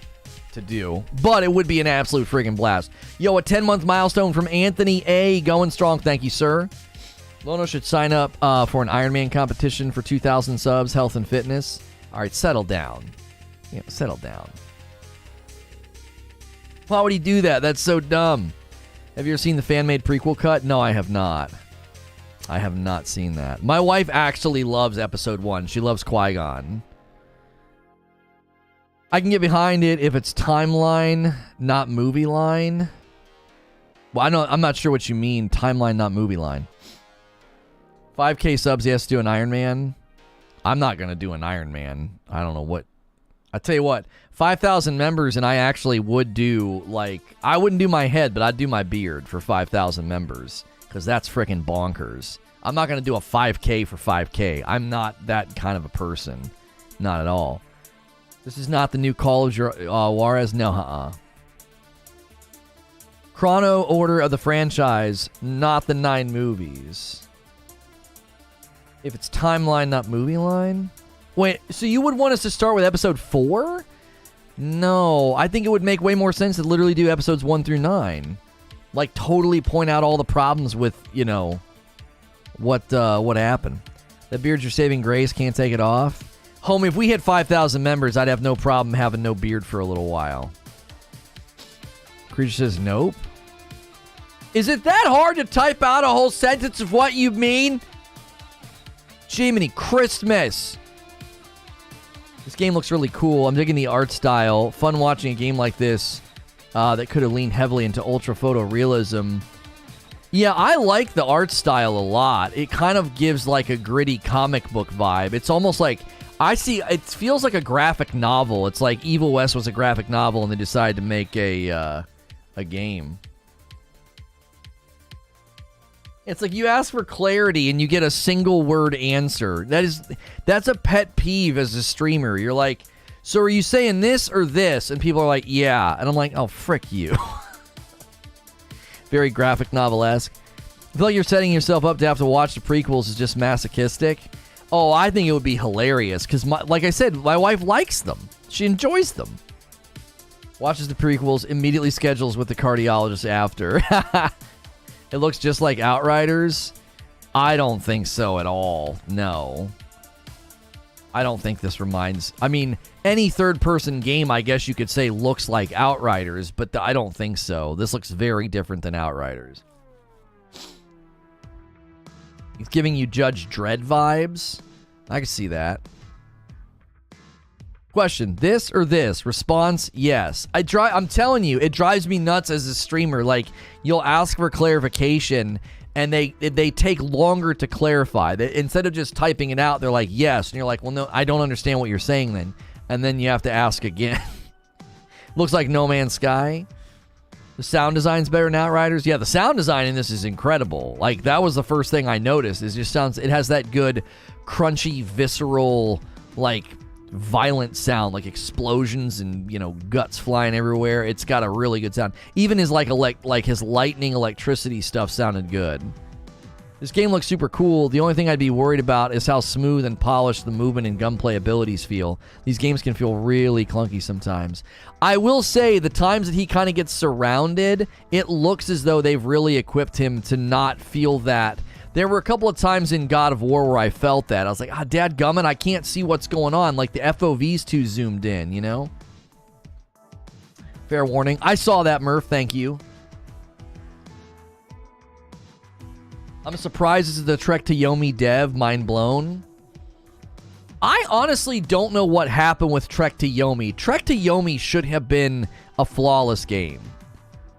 to do. But it would be an absolute friggin' blast. Yo, a 10-month milestone from Anthony A. Going strong. Thank you, sir. Lono should sign up for an Iron Man competition for 2,000 subs, health and fitness. All right, settle down. Yeah, settle down. Why would he do that? That's so dumb. Have you ever seen the fan-made prequel cut? No, I have not. I have not seen that. My wife actually loves Episode 1. She loves Qui-Gon. I can get behind it if it's timeline, not movie line. Well, I'm not sure what you mean, timeline, not movie line. 5K subs, he has to do an Iron Man. I'm not going to do an Iron Man. I don't know what. I tell you what, 5,000 members, and I actually would do, like, I wouldn't do my head, but I'd do my beard for 5,000 members, because that's freaking bonkers. I'm not going to do a 5K for 5K. I'm not that kind of a person. Not at all. This is not the new Call of Juarez. No, Chrono order of the franchise, not the 9 movies. If it's timeline, not movie line? Wait, so you would want us to start with episode 4? No, I think it would make way more sense to literally do episodes 1 through 9. Like, totally point out all the problems with, you know, what happened. That beard's your saving grace, can't take it off. Homie, if we hit 5,000 members, I'd have no problem having no beard for a little while. Creature says nope. Is it that hard to type out a whole sentence of what you mean? Jiminy Christmas. This game looks really cool. I'm digging the art style. Fun watching a game like this that could have leaned heavily into ultra photorealism. Yeah, I like the art style a lot. It kind of gives like a gritty comic book vibe. It's almost like, it feels like a graphic novel. It's like Evil West was a graphic novel and they decided to make a game. It's like you ask for clarity and you get a single word answer. That's a pet peeve as a streamer. You're like, so are you saying this or this? And people are like, yeah. And I'm like, oh, frick you. Very graphic novel-esque. I feel like you're setting yourself up to have to watch the prequels is just masochistic. Oh, I think it would be hilarious because, like I said, my wife likes them. She enjoys them. Watches the prequels, immediately schedules with the cardiologist after. It looks just like Outriders. I don't think so at all. No. I don't think this reminds... I mean, any third-person game, I guess you could say, looks like Outriders, but I don't think so. This looks very different than Outriders. It's giving you Judge Dredd vibes. I can see that. Question, this or this? Response, yes. I'm telling you, it drives me nuts as a streamer. Like, you'll ask for clarification, and they take longer to clarify. Instead of just typing it out, they're like, yes. And you're like, well, no, I don't understand what you're saying then. And then you have to ask again. Looks like No Man's Sky. The sound design's better than Outriders. Yeah, the sound design in this is incredible. Like, that was the first thing I noticed. It just sounds... It has that good, crunchy, visceral, like... violent sound, like explosions and, you know, guts flying everywhere. It's got a really good sound. Even his like his lightning electricity stuff sounded good. This game looks super cool. The only thing I'd be worried about is how smooth and polished the movement and gunplay abilities feel. These games can feel really clunky sometimes. I will say the times that he kind of gets surrounded, it looks as though they've really equipped him to not feel that. There were a couple of times in God of War where I felt that. I was like, dadgummit, I can't see what's going on. Like, the FOV's too zoomed in, you know? Fair warning. I saw that, Murph. Thank you. I'm surprised this is the Trek to Yomi dev. Mind blown. I honestly don't know what happened with Trek to Yomi. Trek to Yomi should have been a flawless game.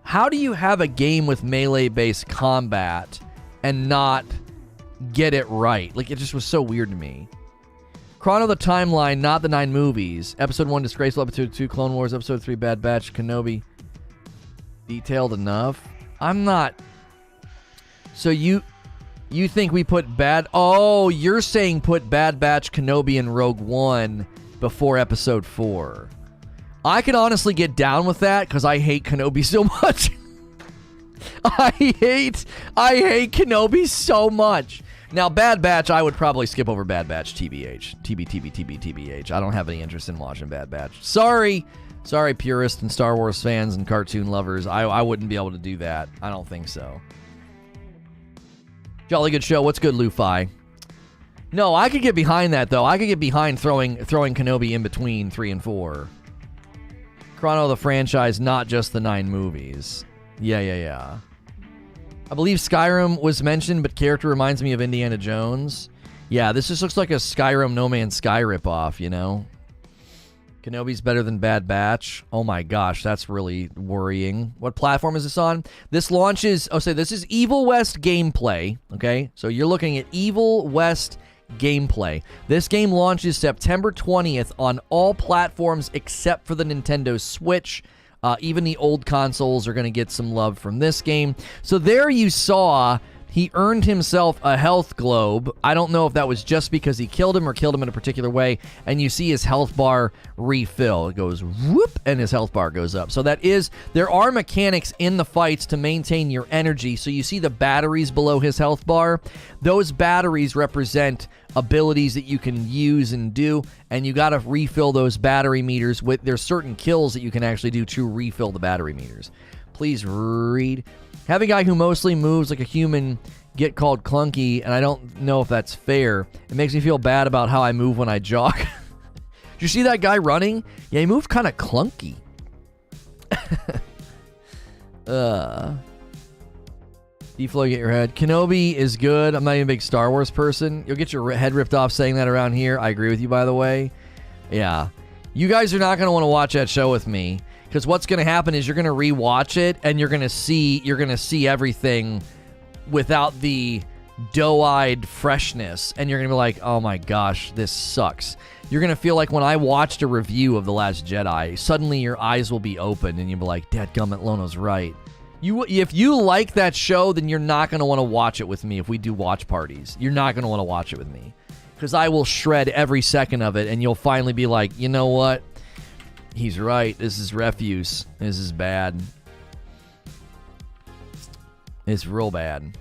How do you have a game with melee-based combat and not get it right? Like, it just was so weird to me. Chrono the Timeline, not the 9 movies. Episode 1, Disgraceful. Episode 2, Clone Wars. Episode 3, Bad Batch. Kenobi. Detailed enough? I'm not... So you think we put Bad... Oh, you're saying put Bad Batch, Kenobi, and Rogue One before Episode 4. I could honestly get down with that, because I hate Kenobi so much. I hate Kenobi so much. Now, Bad Batch, I would probably skip over Bad Batch, TBH. I don't have any interest in watching Bad Batch. Sorry, purists and Star Wars fans and cartoon lovers. I wouldn't be able to do that. I don't think so. Jolly good show. What's good, Lufi? No, I could get behind that, though. I could get behind throwing Kenobi in between 3 and 4. Chrono the franchise, not just the 9 movies. Yeah. I believe Skyrim was mentioned, but character reminds me of Indiana Jones. Yeah, this just looks like a Skyrim No Man's Sky ripoff, you know? Kenobi's better than Bad Batch. Oh my gosh, that's really worrying. What platform is this on? This launches... Oh, so this is Evil West gameplay, okay? So you're looking at Evil West gameplay. This game launches September 20th on all platforms except for the Nintendo Switch. Even the old consoles are going to get some love from this game. So there you saw he earned himself a health globe. I don't know if that was just because he killed him or killed him in a particular way. And you see his health bar refill. It goes whoop, and his health bar goes up. So there are mechanics in the fights to maintain your energy. So you see the batteries below his health bar. Those batteries represent abilities that you can use and do, and you got to refill those battery meters. There's certain kills that you can actually do to refill the battery meters. Please read. Have a guy who mostly moves like a human get called clunky, and I don't know if that's fair. It makes me feel bad about how I move when I jog. Did you see that guy running? Yeah, he moved kind of clunky. D-Flow, get your head. Kenobi is good. I'm not even a big Star Wars person. You'll get your head ripped off saying that around here. I agree with you, by the way. Yeah. You guys are not going to want to watch that show with me, because what's going to happen is you're going to rewatch it, and you're going to see everything without the doe-eyed freshness, and you're going to be like, oh my gosh, this sucks. You're going to feel like when I watched a review of The Last Jedi, suddenly your eyes will be open, and you'll be like, dadgummit, Lono's right. If you like that show, then you're not going to want to watch it with me if we do watch parties. You're not going to want to watch it with me, because I will shred every second of it, and you'll finally be like, you know what? He's right. This is refuse. This is bad. It's real bad.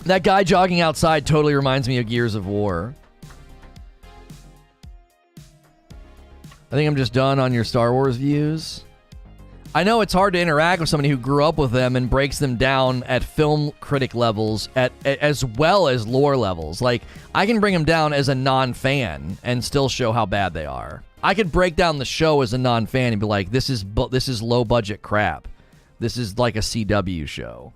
That guy jogging outside totally reminds me of Gears of War. I think I'm just done on your Star Wars views. I know it's hard to interact with somebody who grew up with them and breaks them down at film critic levels as well as lore levels. Like, I can bring them down as a non-fan and still show how bad they are. I could break down the show as a non-fan and be like, this is low budget crap. This is like a CW show.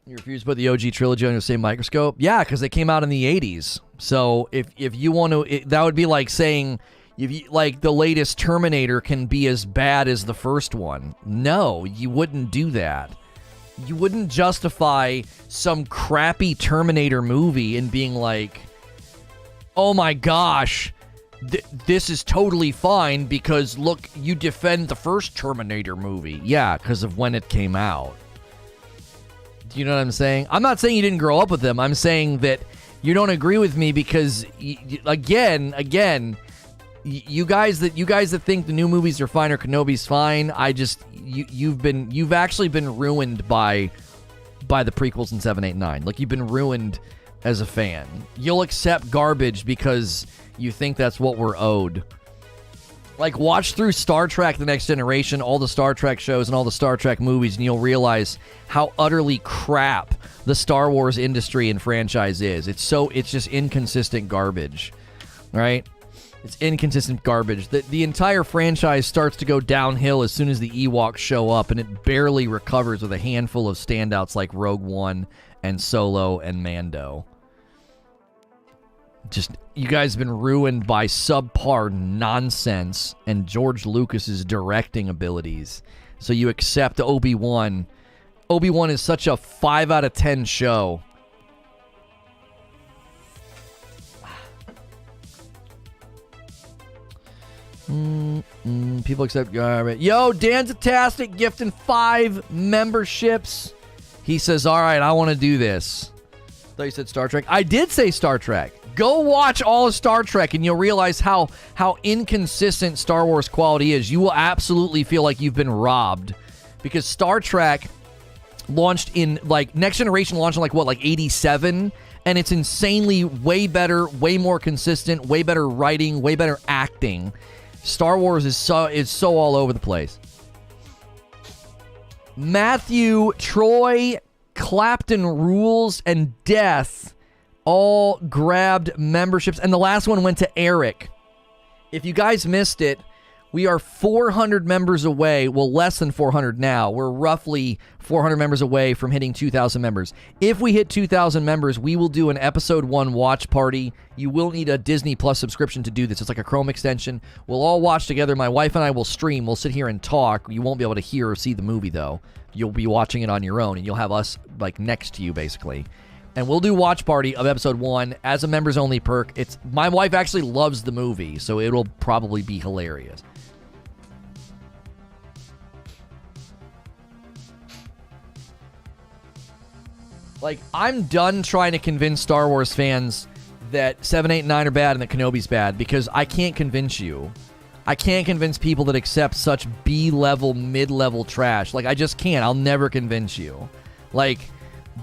You refuse to put the OG trilogy under the same microscope? Yeah, because they came out in the 80s. So if you want to, that would be like saying, like the latest Terminator can be as bad as the first one. No, you wouldn't do that. You wouldn't justify some crappy Terminator movie and being like, oh my gosh, this is totally fine because look, you defend the first Terminator movie. Yeah, because of when it came out. Do you know what I'm saying? I'm not saying you didn't grow up with them. I'm saying that you don't agree with me because, again, you guys that think the new movies are fine or Kenobi's fine, you've actually been ruined by the prequels in 7, 8, 9. Like, you've been ruined as a fan. You'll accept garbage because you think that's what we're owed. Like, watch through Star Trek The Next Generation, all the Star Trek shows and all the Star Trek movies, and you'll realize how utterly crap the Star Wars industry and franchise is. It's just inconsistent garbage, right? It's inconsistent garbage. The entire franchise starts to go downhill as soon as the Ewoks show up, and it barely recovers with a handful of standouts like Rogue One and Solo and Mando. Just, you guys have been ruined by subpar nonsense and George Lucas's directing abilities. So you accept Obi-Wan. Obi-Wan is such a 5 out of 10 show. People accept garbage. Yo, Danzatastic gifting 5 memberships. He says, all right, I want to do this. I thought you said Star Trek. I did say Star Trek. Go watch all of Star Trek and you'll realize how inconsistent Star Wars quality is. You will absolutely feel like you've been robbed because Star Trek launched in, like, Next Generation launched in, like 87? And it's insanely way better, way more consistent, way better writing, way better acting. Star Wars is so all over the place. Matthew, Troy, Clapton Rules, and Death all grabbed memberships, and the last one went to Eric. If you guys missed it, we are 400 members away. Well, less than 400 now. We're roughly 400 members away from hitting 2,000 members. If we hit 2,000 members, we will do an episode 1 watch party. You will need a Disney Plus subscription to do this. It's like a Chrome extension. We'll all watch together. My wife and I will stream. We'll sit here and talk. You won't be able to hear or see the movie, though. You'll be watching it on your own, and you'll have us, like, next to you, basically. And we'll do watch party of episode 1 as a members only perk. My wife actually loves the movie, so it'll probably be hilarious. Like, I'm done trying to convince Star Wars fans that 7, 8, 9 are bad and that Kenobi's bad because I can't convince you. I can't convince people that accept such B-level, mid-level trash. Like, I just can't. I'll never convince you. Like,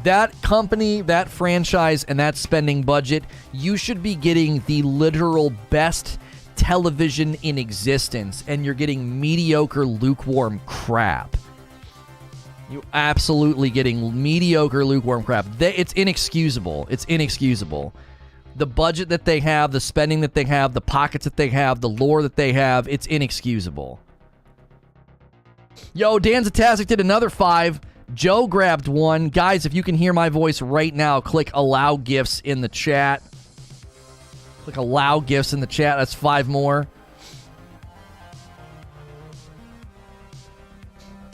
that company, that franchise, and that spending budget, you should be getting the literal best television in existence, and you're getting mediocre, lukewarm crap. You're absolutely getting mediocre, lukewarm crap. It's inexcusable. It's inexcusable. The budget that they have, the spending that they have, the pockets that they have, the lore that they have, it's inexcusable. Yo, Danzatastic did another 5. Joe grabbed 1. Guys, if you can hear my voice right now, click allow gifts in the chat. Click allow gifts in the chat. That's 5 more.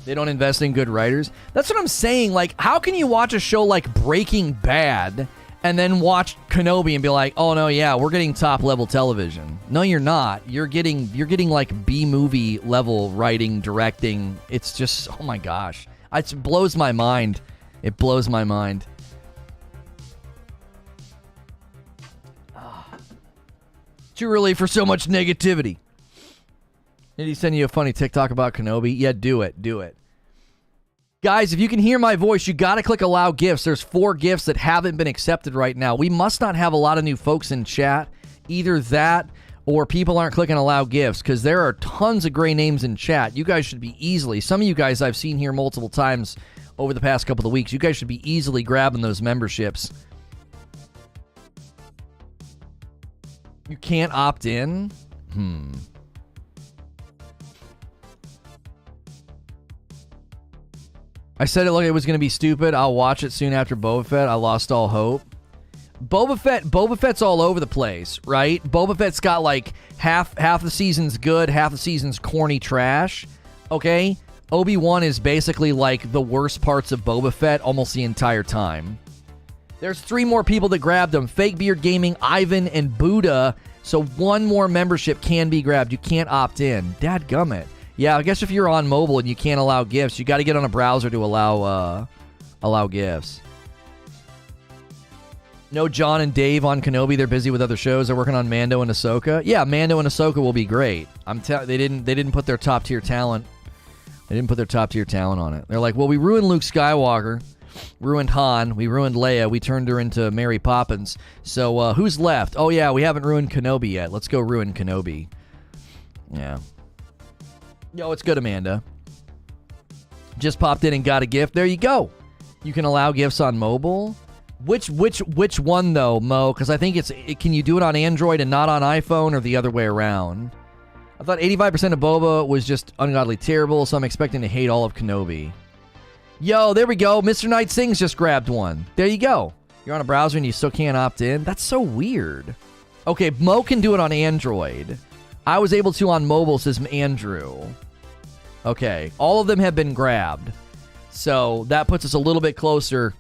They don't invest in good writers. That's what I'm saying. Like, how can you watch a show like Breaking Bad and then watch Kenobi and be like, oh no, yeah, we're getting top level television? No, you're not. You're getting like B-movie level writing, directing. It's just, oh my gosh. It blows my mind. It blows my mind. Too early for so much negativity. Did he send you a funny TikTok about Kenobi? Yeah, do it. Do it. Guys, if you can hear my voice, you got to click allow gifts. There's 4 gifts that haven't been accepted right now. We must not have a lot of new folks in chat. Either that or people aren't clicking allow gifts, because there are tons of gray names in chat. You guys should be easily, some of you guys I've seen here multiple times over the past couple of weeks, you guys should be easily grabbing those memberships. You can't opt in? I said it like it was going to be stupid. I'll watch it soon after Boba Fett. I lost all hope. Boba Fett's all over the place, right? Boba Fett's got like half the season's good, half the season's corny trash. Okay? Obi-Wan is basically like the worst parts of Boba Fett almost the entire time. There's 3 more people that grabbed them. Fake Beard Gaming, Ivan, and Buddha. So 1 more membership can be grabbed. You can't opt in. Dadgummit. Yeah, I guess if you're on mobile and you can't allow gifts, you got to get on a browser to allow gifts. No John and Dave on Kenobi. They're busy with other shows. They're working on Mando and Ahsoka. Yeah, Mando and Ahsoka will be great. They didn't put their top tier talent. They didn't put their top tier talent on it. They're like, well, we ruined Luke Skywalker, ruined Han, we ruined Leia, we turned her into Mary Poppins. So who's left? Oh yeah, we haven't ruined Kenobi yet. Let's go ruin Kenobi. Yeah. Yo, it's good, Amanda. Just popped in and got a gift. There you go. You can allow gifts on mobile. Which one though, Mo? Because I think can you do it on Android and not on iPhone, or the other way around? I thought 85% of Boba was just ungodly terrible, so I'm expecting to hate all of Kenobi. Yo, there we go. Mr. Knight Sings just grabbed one. There you go. You're on a browser and you still can't opt in? That's so weird. Okay, Mo can do it on Android. I was able to on mobile, says Andrew. Okay, all of them have been grabbed. So that puts us a little bit closer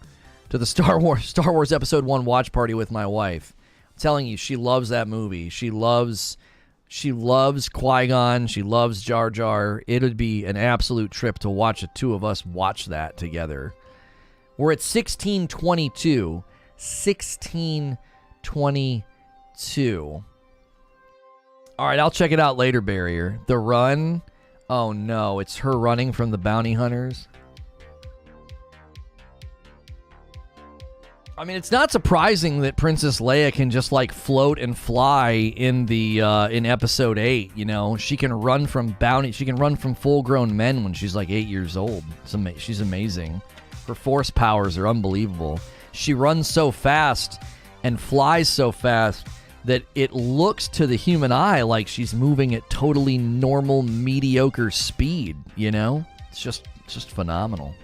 to the Star Wars Episode 1 watch party with my wife. I'm telling you, she loves that movie. She loves Qui-Gon. She loves Jar Jar. It would be an absolute trip to watch the 2 of us watch that together. We're at 1622. 1622. All right, I'll check it out later, Barrier. The run. Oh, no. It's her running from the bounty hunters. I mean, it's not surprising that Princess Leia can just, like, float and fly in the in Episode 8, you know? She can run from she can run from full-grown men when she's, like, 8 years old. She's amazing. Her force powers are unbelievable. She runs so fast and flies so fast that it looks to the human eye like she's moving at totally normal, mediocre speed, you know? It's just phenomenal.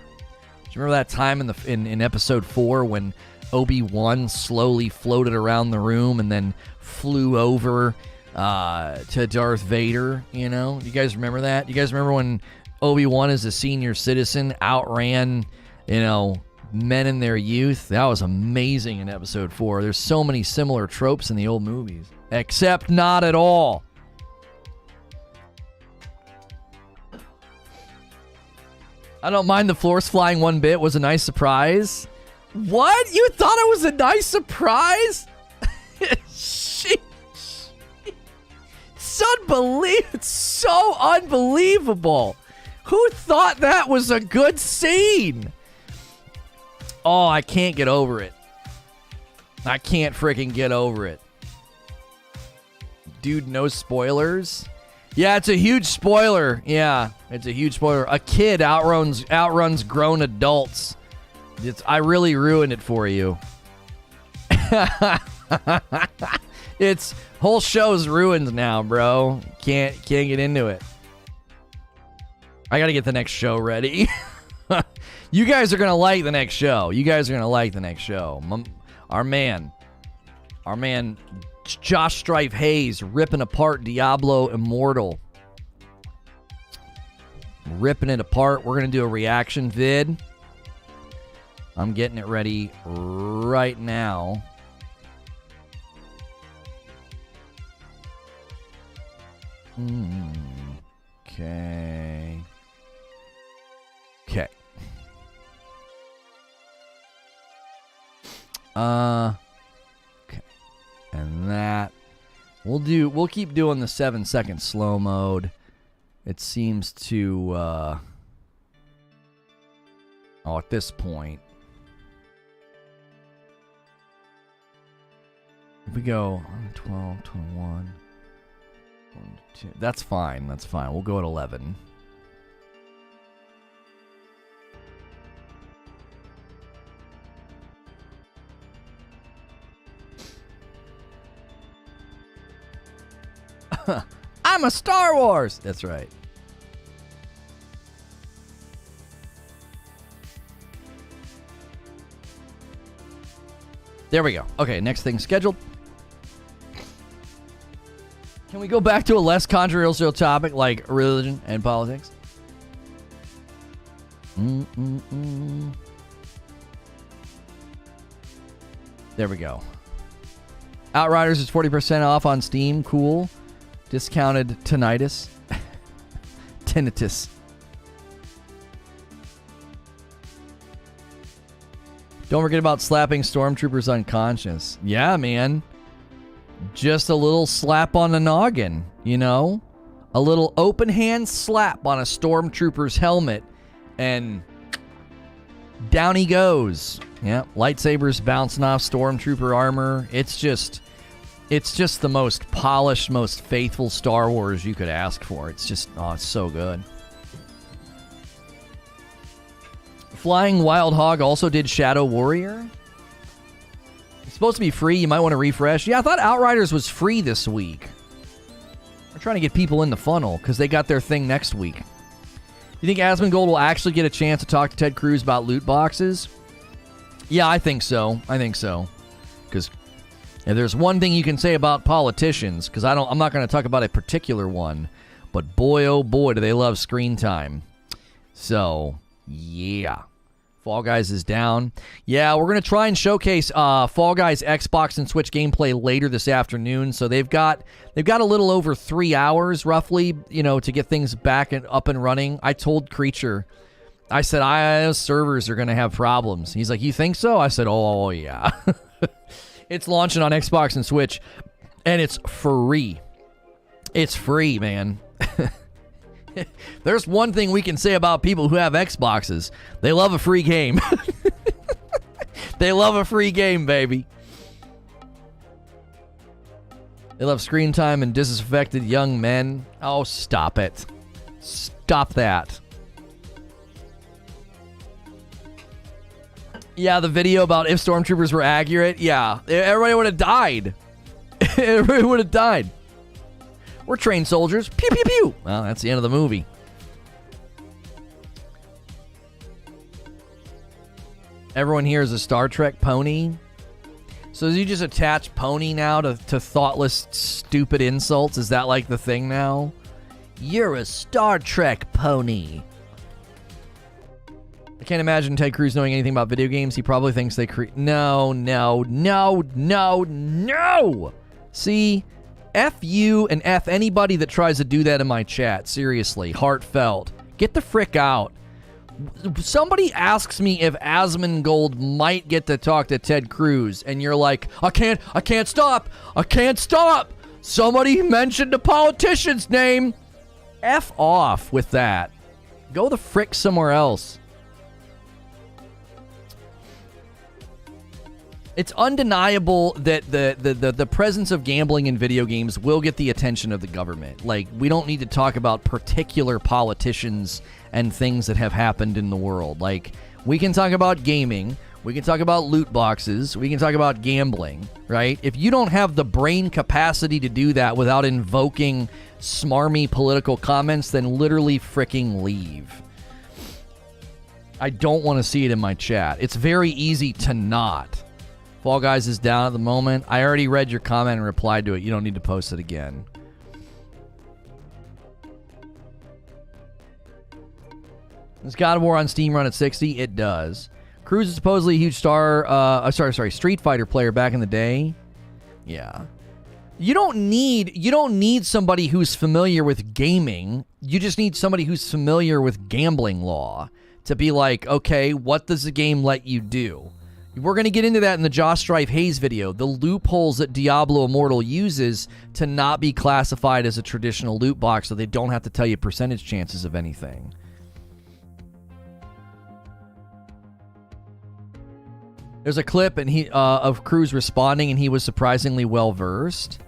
Do you remember that time in Episode 4 when Obi-Wan slowly floated around the room and then flew over to Darth Vader, you know? You guys remember that? You guys remember when Obi-Wan as a senior citizen outran, you know, men in their youth? That was amazing in Episode 4. There's so many similar tropes in the old movies. Except not at all. I don't mind the floors flying one bit. Was a nice surprise. What? You thought it was a nice surprise? It's so unbelievable. Who thought that was a good scene? Oh, I can't get over it. I can't freaking get over it. Dude, no spoilers? Yeah, it's a huge spoiler. Yeah, it's a huge spoiler. A kid outruns grown adults. I really ruined it for you. It's whole show's ruined now, bro. Can't get into it. I gotta get the next show ready. You guys are gonna like the next show. Our man, Josh Strife Hayes ripping apart Diablo Immortal. Ripping it apart. We're gonna do a reaction vid. I'm getting it ready right now. Okay. Okay. Okay. And that we'll keep doing the 7-second slow mode. It seems to at this point, if we go 12, 21, 1, 2. That's fine. That's fine. We'll go at 11. I'm a Star Wars. That's right. There we go. Okay, next thing scheduled. Can we go back to a less controversial topic like religion and politics? There we go. Outriders is 40% off on Steam. Cool. Discounted tinnitus. Tinnitus. Don't forget about slapping stormtroopers unconscious. Yeah, man. Just a little slap on the noggin, you know? A little open hand slap on a stormtrooper's helmet, and down he goes. Yeah, lightsabers bouncing off stormtrooper armor. It's just the most polished, most faithful Star Wars you could ask for. It's just, it's so good. Flying Wild Hog also did Shadow Warrior. It's supposed to be free. You might want to refresh. Yeah, I thought Outriders was free this week. We're trying to get people in the funnel because they got their thing next week. You think Asmongold will actually get a chance to talk to Ted Cruz about loot boxes? Yeah, I think so. Because if there's one thing you can say about politicians, because I'm not going to talk about a particular one, but boy, oh boy, do they love screen time. So, yeah. Fall Guys is down. Yeah, we're going to try and showcase Fall Guys Xbox and Switch gameplay later this afternoon. So they've got a little over 3 hours, roughly, to get things back and up and running. I told Creature, I said, those servers are going to have problems. He's like, you think so? I said, oh, yeah. It's launching on Xbox and Switch, and it's free. It's free, man. There's one thing we can say about people who have Xboxes. They love a free game. They love a free game, baby. They love screen time and disaffected young men. Oh, stop it. Stop that. Yeah, the video about if stormtroopers were accurate. Yeah, everybody would have died. Everybody would have died. We're trained soldiers. Pew, pew, pew. Well, that's the end of the movie. Everyone here is a Star Trek pony. So you just attach pony now to thoughtless, stupid insults? Is that like the thing now? You're a Star Trek pony. I can't imagine Ted Cruz knowing anything about video games. He probably thinks they create... No. See... F you and F anybody that tries to do that in my chat. Seriously. Heartfelt. Get the frick out. Somebody asks me if Asmongold might get to talk to Ted Cruz, and you're like, I can't stop. Somebody mentioned a politician's name. F off with that. Go the frick somewhere else. It's undeniable that the presence of gambling in video games will get the attention of the government. Like, we don't need to talk about particular politicians and things that have happened in the world. Like, we can talk about gaming, we can talk about loot boxes, we can talk about gambling, right? If you don't have the brain capacity to do that without invoking smarmy political comments, then literally fricking leave. I don't want to see it in my chat. It's very easy to not. Fall Guys is down at the moment. I already read your comment and replied to it. You don't need to post it again. Does God of War on Steam run at 60? It does. Cruz is supposedly a huge Street Fighter player back in the day. Yeah. You don't need somebody who's familiar with gaming. You just need somebody who's familiar with gambling law to be like, okay, what does the game let you do? We're going to get into that in the Josh Strife Hayes video. The loopholes that Diablo Immortal uses to not be classified as a traditional loot box so they don't have to tell you percentage chances of anything. There's a clip of Cruz responding, and he was surprisingly well-versed.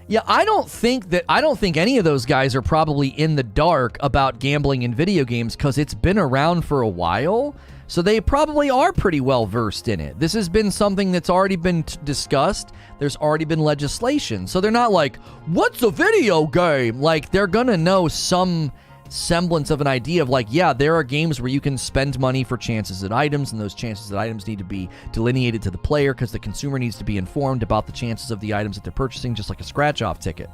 Yeah, I don't think any of those guys are probably in the dark about gambling in video games because it's been around for a while. So they probably are pretty well versed in it. This has been something that's already been discussed. There's already been legislation. So they're not like, what's a video game? Like, they're going to know some semblance of an idea of like, yeah, there are games where you can spend money for chances at items, and those chances at items need to be delineated to the player because the consumer needs to be informed about the chances of the items that they're purchasing, just like a scratch-off ticket.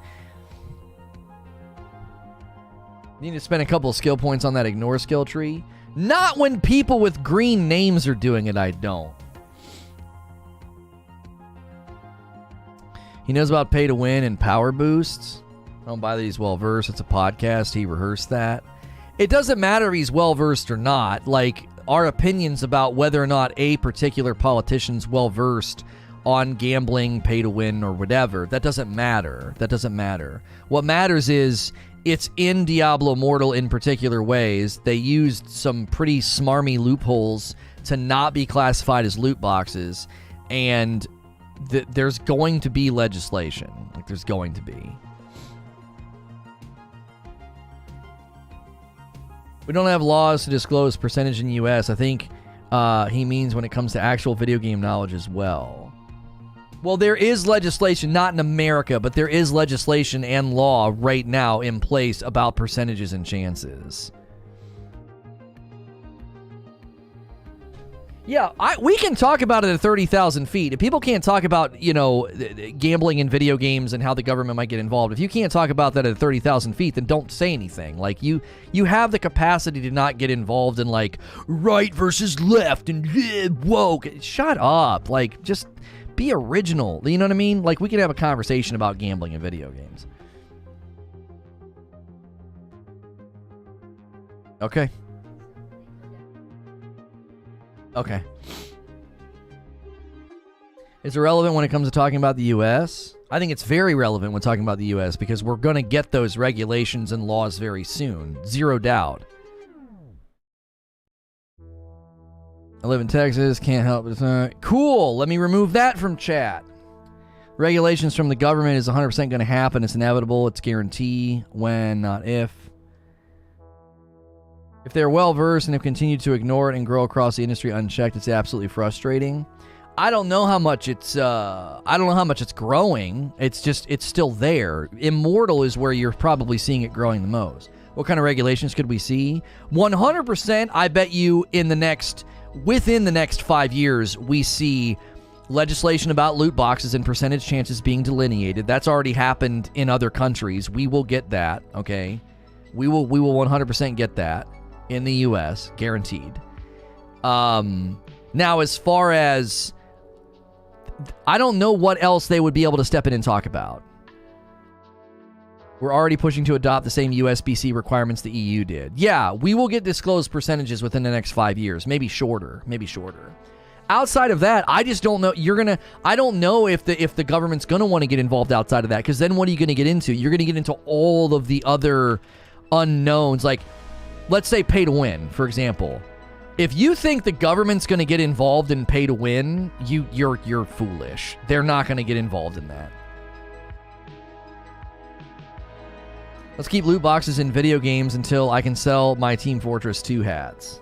You need to spend a couple of skill points on that ignore skill tree. Not when people with green names are doing it, I don't. He knows about pay to win and power boosts. I don't buy that he's well-versed. It's a podcast. He rehearsed that. It doesn't matter if he's well-versed or not. Like, our opinions about whether or not a particular politician's well-versed on gambling, pay to win, or whatever, that doesn't matter. That doesn't matter. What matters is it's in Diablo Immortal in particular ways. They used some pretty smarmy loopholes to not be classified as loot boxes, and there's going to be legislation. Like, there's going to be. We don't have laws to disclose percentage in the U.S. I think he means when it comes to actual video game knowledge as well. Well, there is legislation, not in America, but there is legislation and law right now in place about percentages and chances. Yeah, we can talk about it at 30,000 feet. If people can't talk about, gambling in video games and how the government might get involved, if you can't talk about that at 30,000 feet, then don't say anything. Like, you have the capacity to not get involved in, like, right versus left and woke. Shut up. Like, just be original. You know what I mean? Like, we can have a conversation about gambling in video games. Okay. Okay. It's irrelevant when it comes to talking about the U.S. I think it's very relevant when talking about the U.S. because we're going to get those regulations and laws very soon. Zero doubt. I live in Texas. Can't help it. Cool. Let me remove that from chat. Regulations from the government is 100% going to happen. It's inevitable. It's guarantee. When, not if. If they're well-versed and have continued to ignore it and grow across the industry unchecked, it's absolutely frustrating. I don't know how much it's growing. It's still there. Immortal is where you're probably seeing it growing the most. What kind of regulations could we see? 100%, I bet you within the next 5 years, we see legislation about loot boxes and percentage chances being delineated. That's already happened in other countries. We will get that, okay? We will 100% get that. In the U.S., guaranteed. Now, as far as... I don't know what else they would be able to step in and talk about. We're already pushing to adopt the same USBC requirements the EU did. Yeah, we will get disclosed percentages within the next 5 years. Maybe shorter. Outside of that, I just don't know. I don't know if the government's going to want to get involved outside of that, because then what are you going to get into? You're going to get into all of the other unknowns, like... Let's say pay to win, for example. If you think the government's going to get involved in pay to win, you're foolish. They're not going to get involved in that. Let's keep loot boxes in video games until I can sell my Team Fortress 2 hats.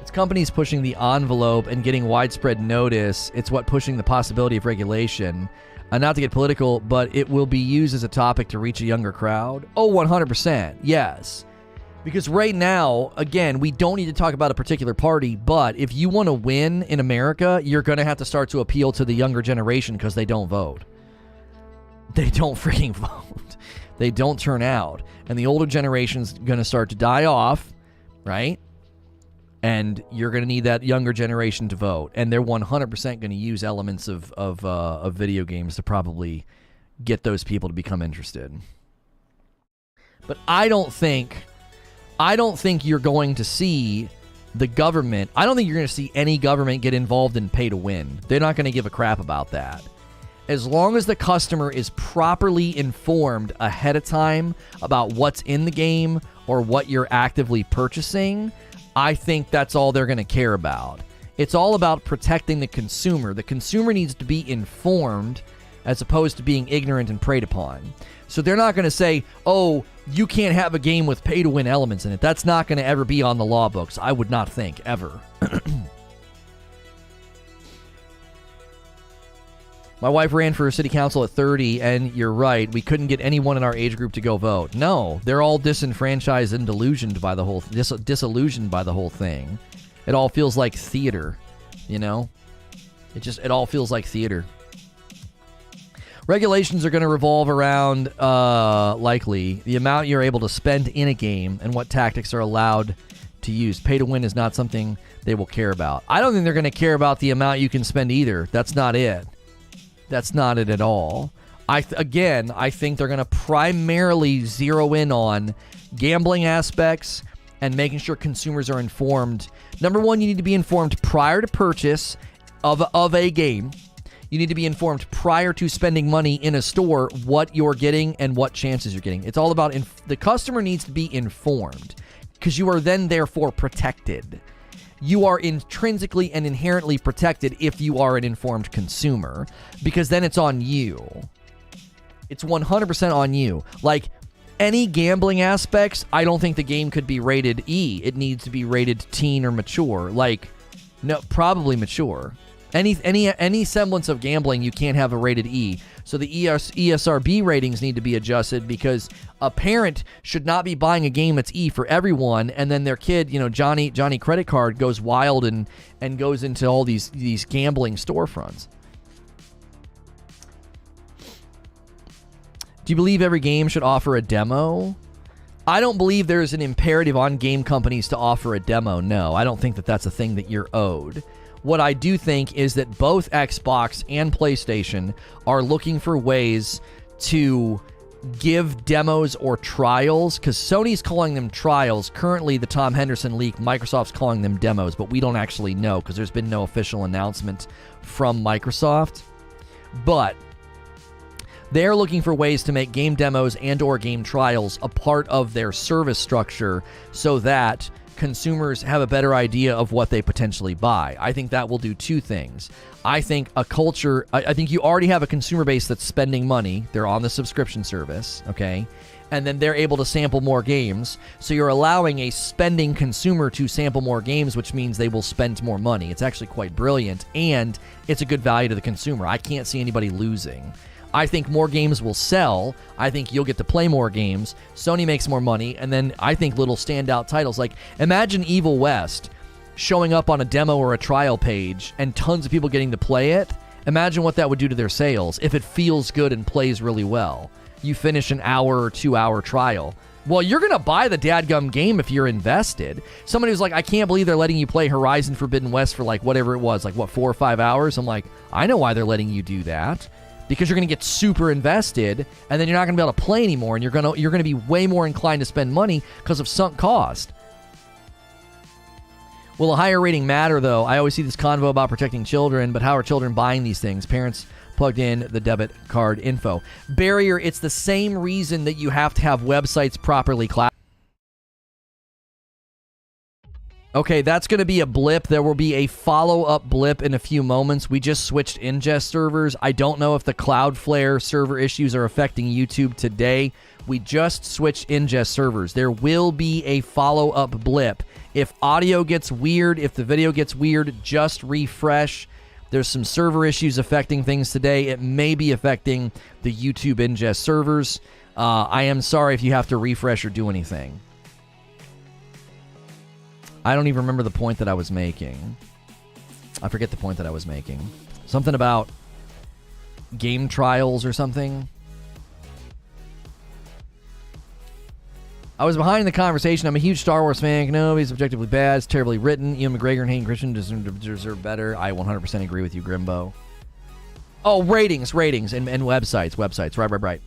It's companies pushing the envelope and getting widespread notice. It's what pushing the possibility of regulation. Not to get political, but it will be used as a topic to reach a younger crowd. Oh, 100%. Yes. Because right now, again, we don't need to talk about a particular party, but if you want to win in America, you're going to have to start to appeal to the younger generation because they don't vote. They don't freaking vote. They don't turn out. And the older generation's going to start to die off, right? And you're going to need that younger generation to vote. And they're 100% going to use elements of video games to probably get those people to become interested. But I don't think you're going to see the government. I don't think you're going to see any government get involved in pay to win. They're not going to give a crap about that. As long as the customer is properly informed ahead of time about what's in the game or what you're actively purchasing, I think that's all they're going to care about. It's all about protecting the consumer. The consumer needs to be informed as opposed to being ignorant and preyed upon. So they're not going to say, oh, you can't have a game with pay-to-win elements in it. That's not going to ever be on the law books, I would not think, ever. My wife ran for city council at 30, and you're right, we couldn't get anyone in our age group to go vote. No, they're all disenfranchised and disillusioned by the whole thing. It all feels like theater, you know? It all feels like theater. Regulations are going to revolve around, likely, the amount you're able to spend in a game and what tactics are allowed to use. Pay to win is not something they will care about. I don't think they're going to care about the amount you can spend either. That's not it. That's not it at all. I think they're going to primarily zero in on gambling aspects and making sure consumers are informed. Number one, you need to be informed prior to purchase of a game. You need to be informed prior to spending money in a store what you're getting and what chances you're getting. It's all about the customer needs to be informed because you are then therefore protected. You are intrinsically and inherently protected if you are an informed consumer, because then it's on you. It's 100% on you. Like, any gambling aspects, I don't think the game could be rated E. It needs to be rated teen or mature. Like, no, probably mature. Any semblance of gambling, you can't have a rated E. So the ESRB ratings need to be adjusted, because a parent should not be buying a game that's E for everyone, and then their kid, Johnny credit card, goes wild and goes into all these gambling storefronts. Do you believe every game should offer a demo? I don't believe there's an imperative on game companies to offer a demo. No, I don't think that that's a thing that you're owed. What I do think is that both Xbox and PlayStation are looking for ways to give demos or trials, because Sony's calling them trials. Currently, the Tom Henderson leak, Microsoft's calling them demos, but we don't actually know because there's been no official announcement from Microsoft. But they're looking for ways to make game demos and or game trials a part of their service structure so that consumers have a better idea of what they potentially buy. I think that will do two things. I think I think you already have a consumer base that's spending money. They're on the subscription service, okay? And then they're able to sample more games. So you're allowing a spending consumer to sample more games, which means they will spend more money. It's actually quite brilliant, and it's a good value to the consumer. I can't see anybody losing. I think more games will sell. I think you'll get to play more games. Sony makes more money. And then I think little standout titles. Like, imagine Evil West showing up on a demo or a trial page and tons of people getting to play it. Imagine what that would do to their sales if it feels good and plays really well. You finish an hour or 2 hour trial. Well, you're going to buy the dadgum game if you're invested. Somebody who's like, I can't believe they're letting you play Horizon Forbidden West for like whatever it was, like what, 4 or 5 hours? I'm like, I know why they're letting you do that. Because you're going to get super invested, and then you're not going to be able to play anymore, and you're going to be way more inclined to spend money because of sunk cost. Will a higher rating matter, though? I always see this convo about protecting children, but how are children buying these things? Parents plugged in the debit card info. Barrier, it's the same reason that you have to have websites properly classified. Okay, that's going to be a blip. There will be a follow-up blip in a few moments. We just switched ingest servers. I don't know if the Cloudflare server issues are affecting YouTube today. We just switched ingest servers. There will be a follow-up blip. If audio gets weird, if the video gets weird, just refresh. There's some server issues affecting things today. It may be affecting the YouTube ingest servers. I am sorry if you have to refresh or do anything. I don't even remember the point that I was making. I forget the point that I was making. Something about game trials or something. I was behind the conversation. I'm a huge Star Wars fan. Kenobi's objectively bad. It's terribly written. Ian McGregor and Hayden Christian deserve better. I 100% agree with you, Grimbo. Oh, ratings, and websites. Right.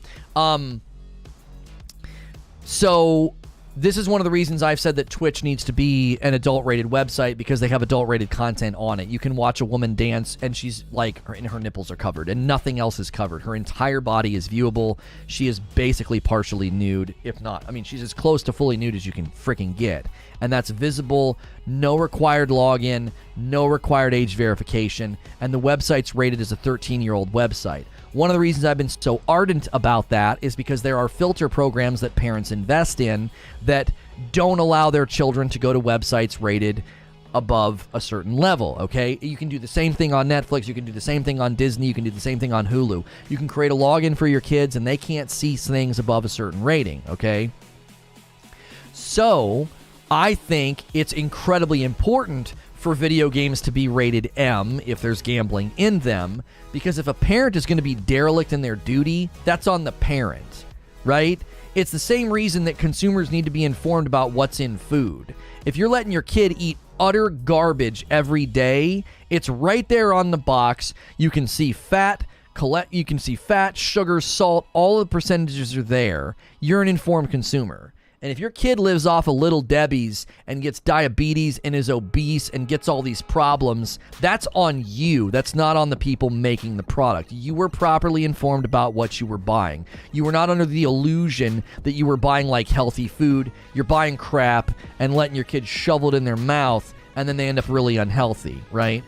So this is one of the reasons I've said that Twitch needs to be an adult-rated website, because they have adult-rated content on it. You can watch a woman dance, and she's like, her nipples are covered, and nothing else is covered. Her entire body is viewable. She is basically partially nude, if not. I mean, she's as close to fully nude as you can freaking get. And that's visible, no required login, no required age verification, and the website's rated as a 13-year-old website. One of the reasons I've been so ardent about that is because there are filter programs that parents invest in that don't allow their children to go to websites rated above a certain level, okay? You can do the same thing on Netflix, you can do the same thing on Disney, you can do the same thing on Hulu. You can create a login for your kids and they can't see things above a certain rating, okay? So, I think it's incredibly important for video games to be rated M if there's gambling in them, because if a parent is going to be derelict in their duty, that's on the parent, right? It's the same reason that consumers need to be informed about what's in food. If you're letting your kid eat utter garbage every day, it's right there on the box. You can see fat, sugar, salt, all the percentages are there. You're an informed consumer. And if your kid lives off of Little Debbie's and gets diabetes and is obese and gets all these problems, that's on you. That's not on the people making the product. You were properly informed about what you were buying. You were not under the illusion that you were buying like healthy food. You're buying crap and letting your kids shovel it in their mouth, and then they end up really unhealthy, right?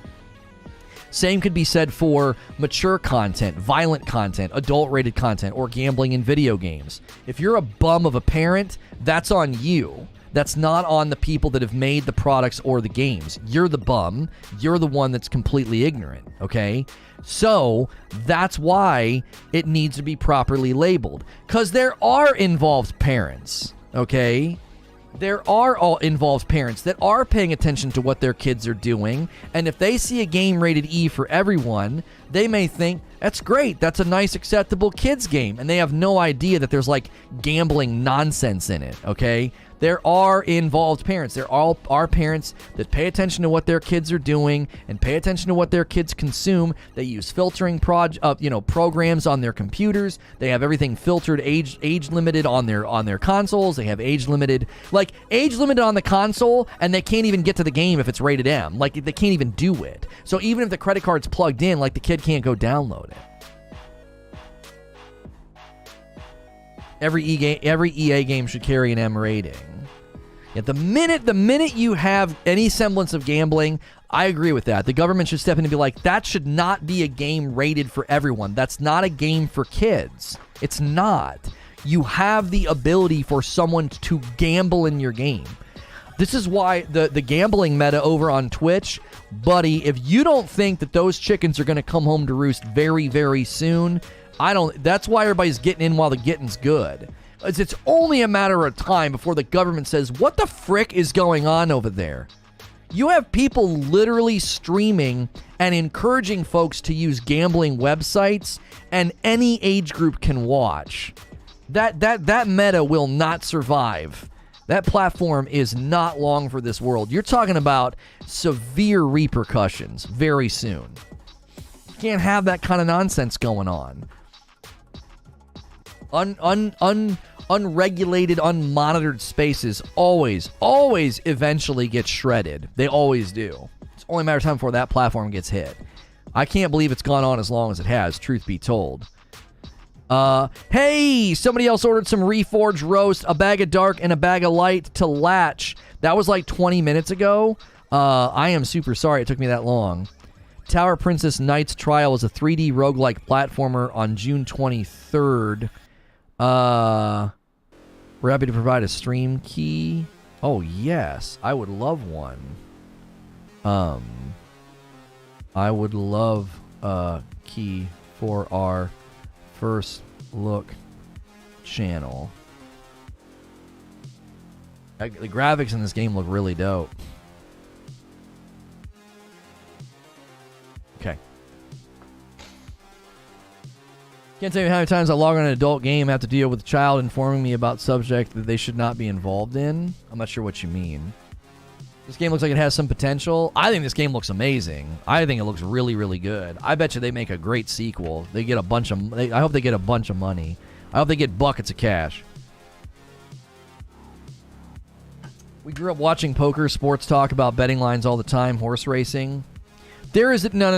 Same could be said for mature content, violent content, adult-rated content, or gambling in video games. If you're a bum of a parent, that's on you. That's not on the people that have made the products or the games. You're the bum. You're the one that's completely ignorant, okay? So that's why it needs to be properly labeled. Because there are involved parents, okay? There are all involved parents that are paying attention to what their kids are doing, and if they see a game rated E for everyone, they may think, that's great, that's a nice, acceptable kids game, and they have no idea that there's like gambling nonsense in it, okay? There are involved parents. There are parents that pay attention to what their kids are doing and pay attention to what their kids consume. They use filtering programs on their computers. They have everything filtered, age limited on their consoles. They have age limited on the console, and they can't even get to the game if it's rated M. Like, they can't even do it. So even if the credit card's plugged in, like, the kid can't go download it. Every EA game should carry an M rating. Yet the minute you have any semblance of gambling, I agree with that. The government should step in and be like, that should not be a game rated for everyone. That's not a game for kids. It's not. You have the ability for someone to gamble in your game. This is why the gambling meta over on Twitch, buddy, if you don't think that those chickens are going to come home to roost very, very soon, that's why everybody's getting in while the getting's good. It's only a matter of time before the government says, what the frick is going on over there? You have people literally streaming and encouraging folks to use gambling websites, and any age group can watch. That meta will not survive. That platform is not long for this world. You're talking about severe repercussions very soon. You can't have that kind of nonsense going on. Unregulated, unmonitored spaces always eventually get shredded. They always do. It's only a matter of time before that platform gets hit. I can't believe it's gone on as long as it has, truth be told. Hey, somebody else ordered some Reforge roast, a bag of dark, and a bag of light to latch. That was like 20 minutes ago. I am super sorry it took me that long. Tower Princess Knight's Trial is a 3D roguelike platformer on June 23rd. We're happy to provide a stream key. Oh, yes. I would love one. I would love a key for our first look channel. The graphics in this game look really dope. Okay. Can't tell you how many times I log on an adult game, have to deal with a child informing me about subject that they should not be involved in. I'm not sure what you mean. This game looks like it has some potential. I think this game looks amazing. I think it looks really, really good. I bet you they make a great sequel. They get a bunch of. I hope they get a bunch of money. I hope they get buckets of cash. We grew up watching poker, sports talk about betting lines all the time, horse racing. There is no.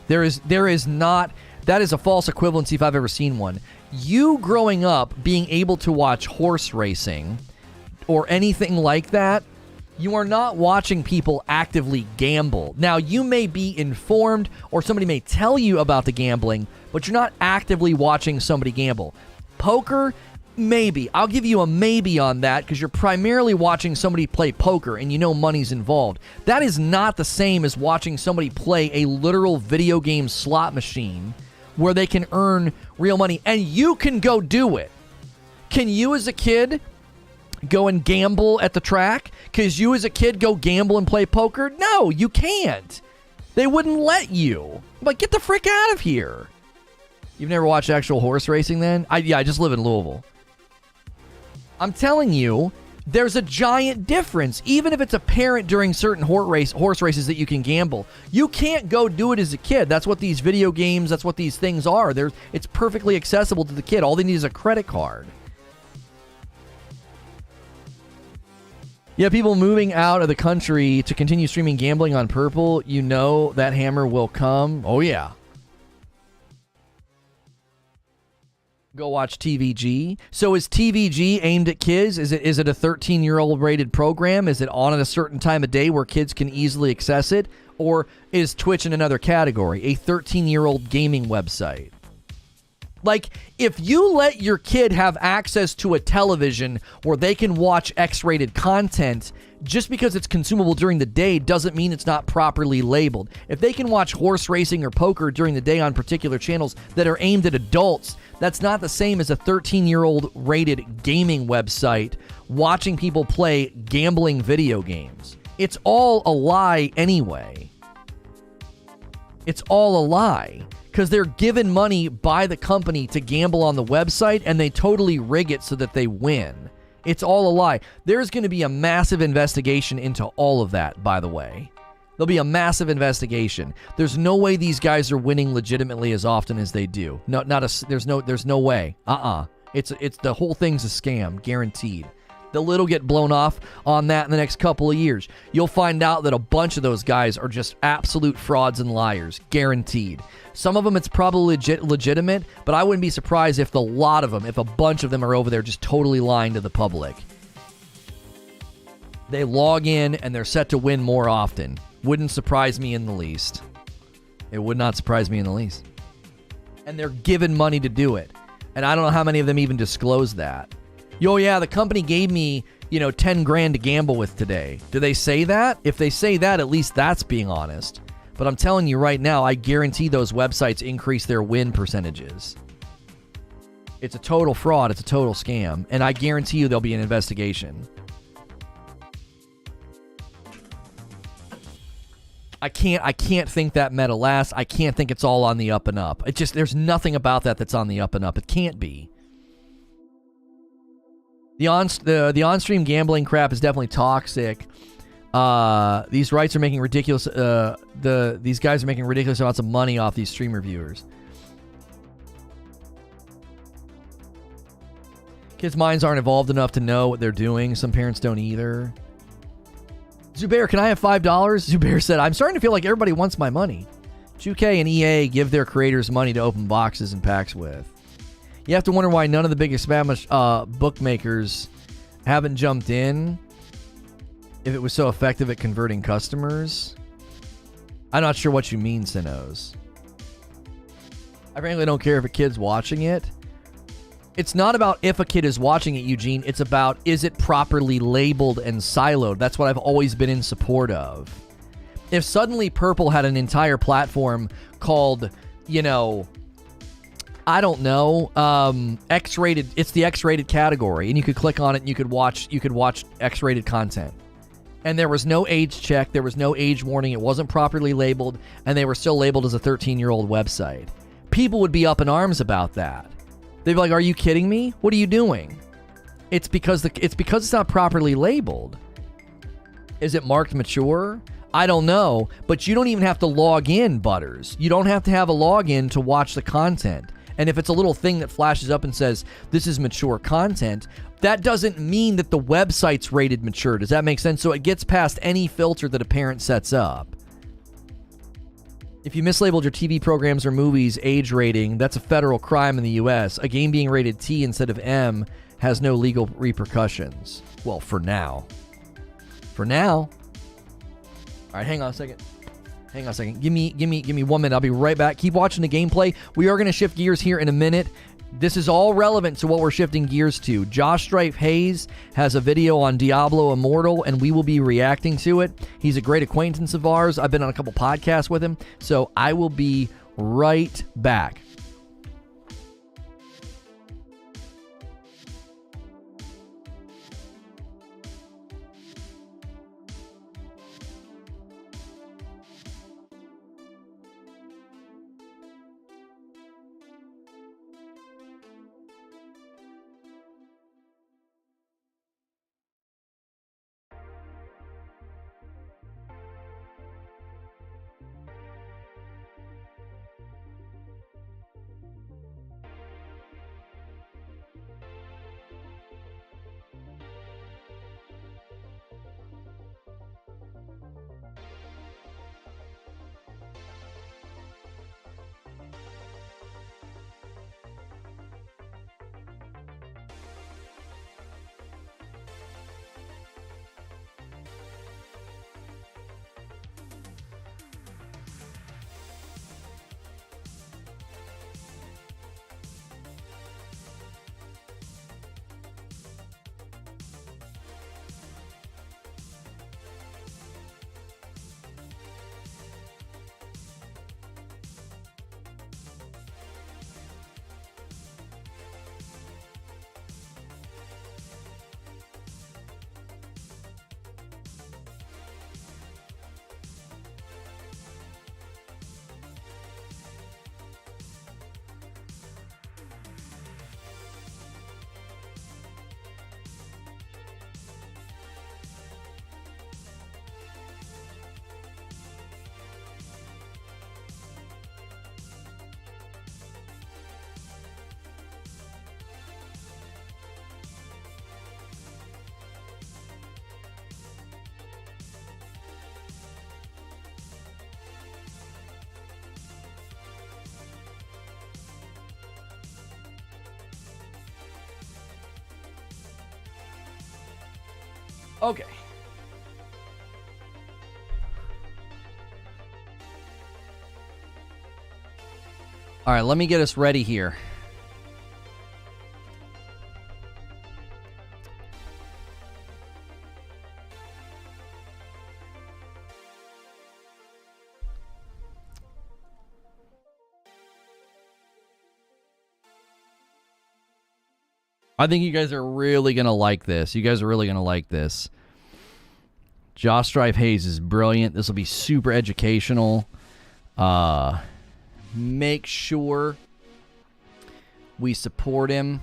There is not. That is a false equivalency if I've ever seen one. You growing up being able to watch horse racing or anything like that You are not watching people actively gamble. Now, you may be informed or somebody may tell you about the gambling, but you're not actively watching somebody gamble. Poker, maybe. I'll give you a maybe on that because you're primarily watching somebody play poker and you know money's involved. That is not the same as watching somebody play a literal video game slot machine where they can earn real money and you can go do it. Can you as a kid go and gamble at the track? Because you as a kid go gamble and play poker? No, you can't. They wouldn't let you. Like, get the frick out of here. You've never watched actual horse racing then? I just live in Louisville. I'm telling you, there's a giant difference. Even if it's apparent during certain horse races that you can gamble, you can't go do it as a kid. That's what these video games, that's what these things are. It's perfectly accessible to the kid. All they need is a credit card. Yeah, people moving out of the country to continue streaming gambling on Purple, you know that hammer will come. Oh, yeah. Go watch TVG. So is TVG aimed at kids? Is it a 13-year-old rated program? Is it on at a certain time of day where kids can easily access it? Or is Twitch in another category, a 13-year-old gaming website? Like, if you let your kid have access to a television where they can watch X-rated content, just because it's consumable during the day doesn't mean it's not properly labeled. If they can watch horse racing or poker during the day on particular channels that are aimed at adults, that's not the same as a 13-year-old rated gaming website watching people play gambling video games. It's all a lie anyway. It's all a lie. Because they're given money by the company to gamble on the website, and they totally rig it so that they win. It's all a lie. There's going to be a massive investigation into all of that, by the way. There'll be a massive investigation. There's no way these guys are winning legitimately as often as they do. There's no way. It's the whole thing's a scam, guaranteed. The lid'll get blown off on that in the next couple of years. You'll find out that a bunch of those guys are just absolute frauds and liars, guaranteed. Some of them it's probably legitimate, but I wouldn't be surprised if if a bunch of them are over there just totally lying to the public. They log in and they're set to win more often. Wouldn't surprise me in the least. It would not surprise me in the least. And they're given money to do it. And I don't know how many of them even disclose that. Yo, yeah, the company gave me, 10 grand to gamble with today. Do they say that? If they say that, at least that's being honest. But I'm telling you right now, I guarantee those websites increase their win percentages. It's a total fraud. It's a total scam. And I guarantee you there'll be an investigation. I can't think that meta lasts. I can't think it's all on the up and up. There's nothing about that that's on the up and up. It can't be. The on-stream gambling crap is definitely toxic. These rights are making ridiculous. These guys are making ridiculous amounts of money off these stream reviewers. Kids' minds aren't evolved enough to know what they're doing. Some parents don't either. Zubair, can I have $5? Zubair said, I'm starting to feel like everybody wants my money. 2K and EA give their creators money to open boxes and packs with. You have to wonder why none of the biggest Spanish bookmakers haven't jumped in if it was so effective at converting customers. I'm not sure what you mean, Sinos. I frankly don't care if a kid's watching it. It's not about if a kid is watching it, Eugene. It's about, is it properly labeled and siloed? That's what I've always been in support of. If suddenly Purple had an entire platform called, I don't know, X-rated. It's the X-rated category, and you could click on it and you could watch X-rated content. And there was no age check, there was no age warning, it wasn't properly labeled, and they were still labeled as a 13-year-old website. People would be up in arms about that. They'd be like, "Are you kidding me? What are you doing?" It's because it's not properly labeled. Is it marked mature? I don't know, but you don't even have to log in, Butters. You don't have to have a login to watch the content. And if it's a little thing that flashes up and says, this is mature content, that doesn't mean that the website's rated mature. Does that make sense? So it gets past any filter that a parent sets up. If you mislabeled your TV programs or movies age rating, that's a federal crime in the US. A game being rated T instead of M has no legal repercussions. Well, for now. For now. All right, hang on a second. Hang on a second. Give me 1 minute. I'll be right back. Keep watching the gameplay. We are going to shift gears here in a minute. This is all relevant to what we're shifting gears to. Josh Strife Hayes has a video on Diablo Immortal, and we will be reacting to it. He's a great acquaintance of ours. I've been on a couple podcasts with him, so I will be right back. Okay. All right, let me get us ready here. I think you guys are really going to like this. You guys are really going to like this. Josh Strife Hayes is brilliant. This will be super educational. Make sure we support him.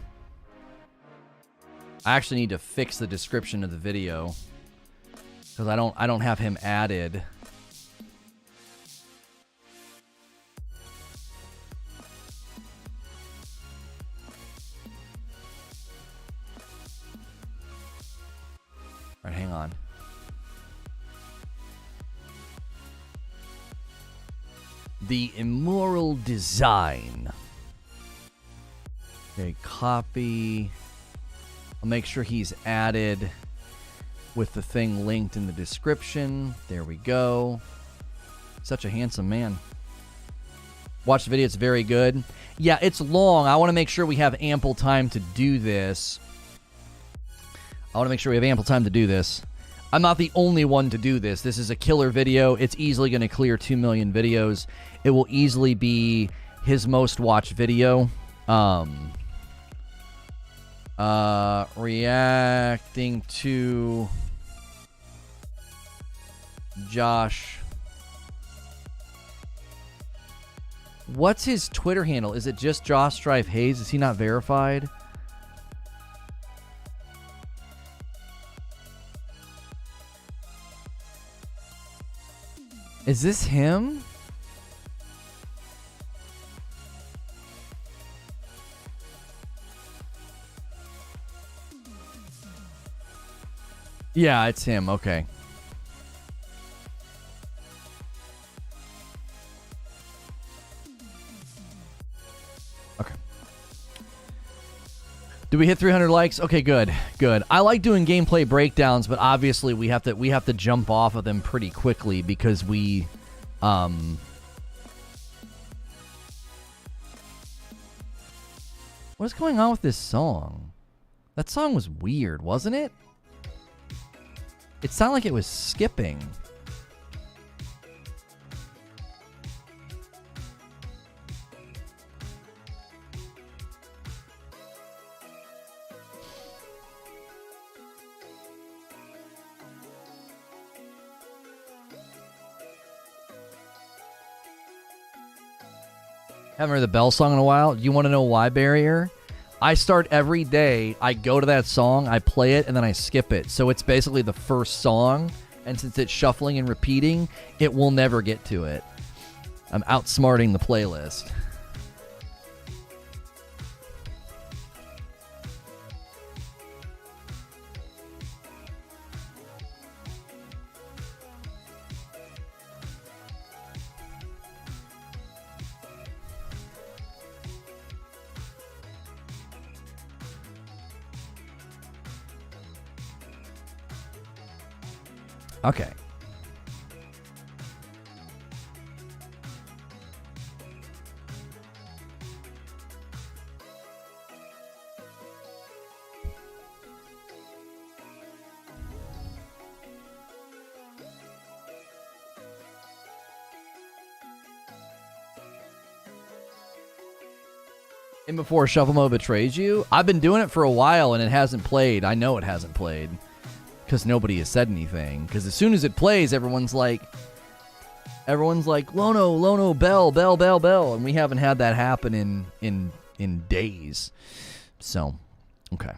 I actually need to fix the description of the video because I don't have him added. All right, hang on. The immoral design. Okay, copy. I'll make sure he's added with the thing linked in the description. There we go. Such a handsome man. Watch the video, it's very good. Yeah, it's long. I want to make sure we have ample time to do this. I'm not the only one to do this. This is a killer video. It's easily going to clear 2 million videos. It will easily be his most watched video. Reacting to Josh. What's his Twitter handle? Is it just Josh Strife Hayes? Is he not verified? Is this him? Yeah, it's him. Okay. Okay. Do we hit 300 likes? Okay, good. Good. I like doing gameplay breakdowns, but obviously we have to jump off of them pretty quickly because we What's going on with this song? That song was weird, wasn't it? It sounded like it was skipping. Haven't heard the Bell song in a while. You want to know why, Barrier? I start every day, I go to that song, I play it, and then I skip it. So it's basically the first song, and since it's shuffling and repeating, it will never get to it. I'm outsmarting the playlist. Okay. And before Shuffle Mode betrays you, I've been doing it for a while and it hasn't played. I know it hasn't played. Because nobody has said anything. Because as soon as it plays, everyone's like, Lono, Lono, Bell, Bell, Bell, Bell, and we haven't had that happen in days. So, okay.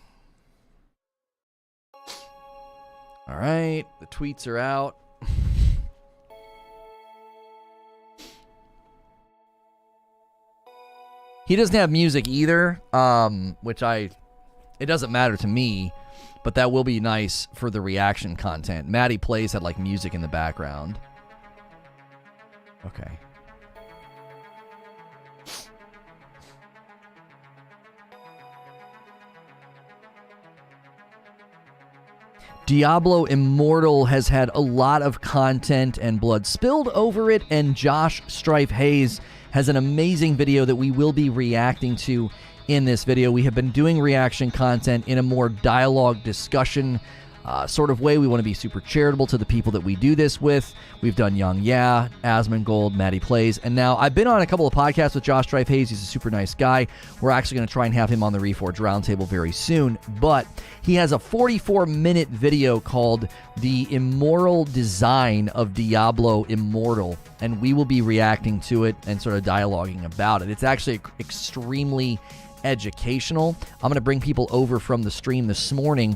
All right, the tweets are out. He doesn't have music either, which it doesn't matter to me. But that will be nice for the reaction content. Maddie Plays had like music in the background. Okay. Diablo Immortal has had a lot of content and blood spilled over it, and Josh Strife Hayes has an amazing video that we will be reacting to in this video. We have been doing reaction content in a more dialogue discussion sort of way. We want to be super charitable to the people that we do this with. We've done Young Yeah, Asmongold, Maddie Plays, and now I've been on a couple of podcasts with Josh Strife Hayes. He's a super nice guy. We're actually going to try and have him on the Reforge Roundtable very soon, but he has a 44-minute video called The Immoral Design of Diablo Immortal, and we will be reacting to it and sort of dialoguing about it. It's actually extremely educational. I'm going to bring people over from the stream this morning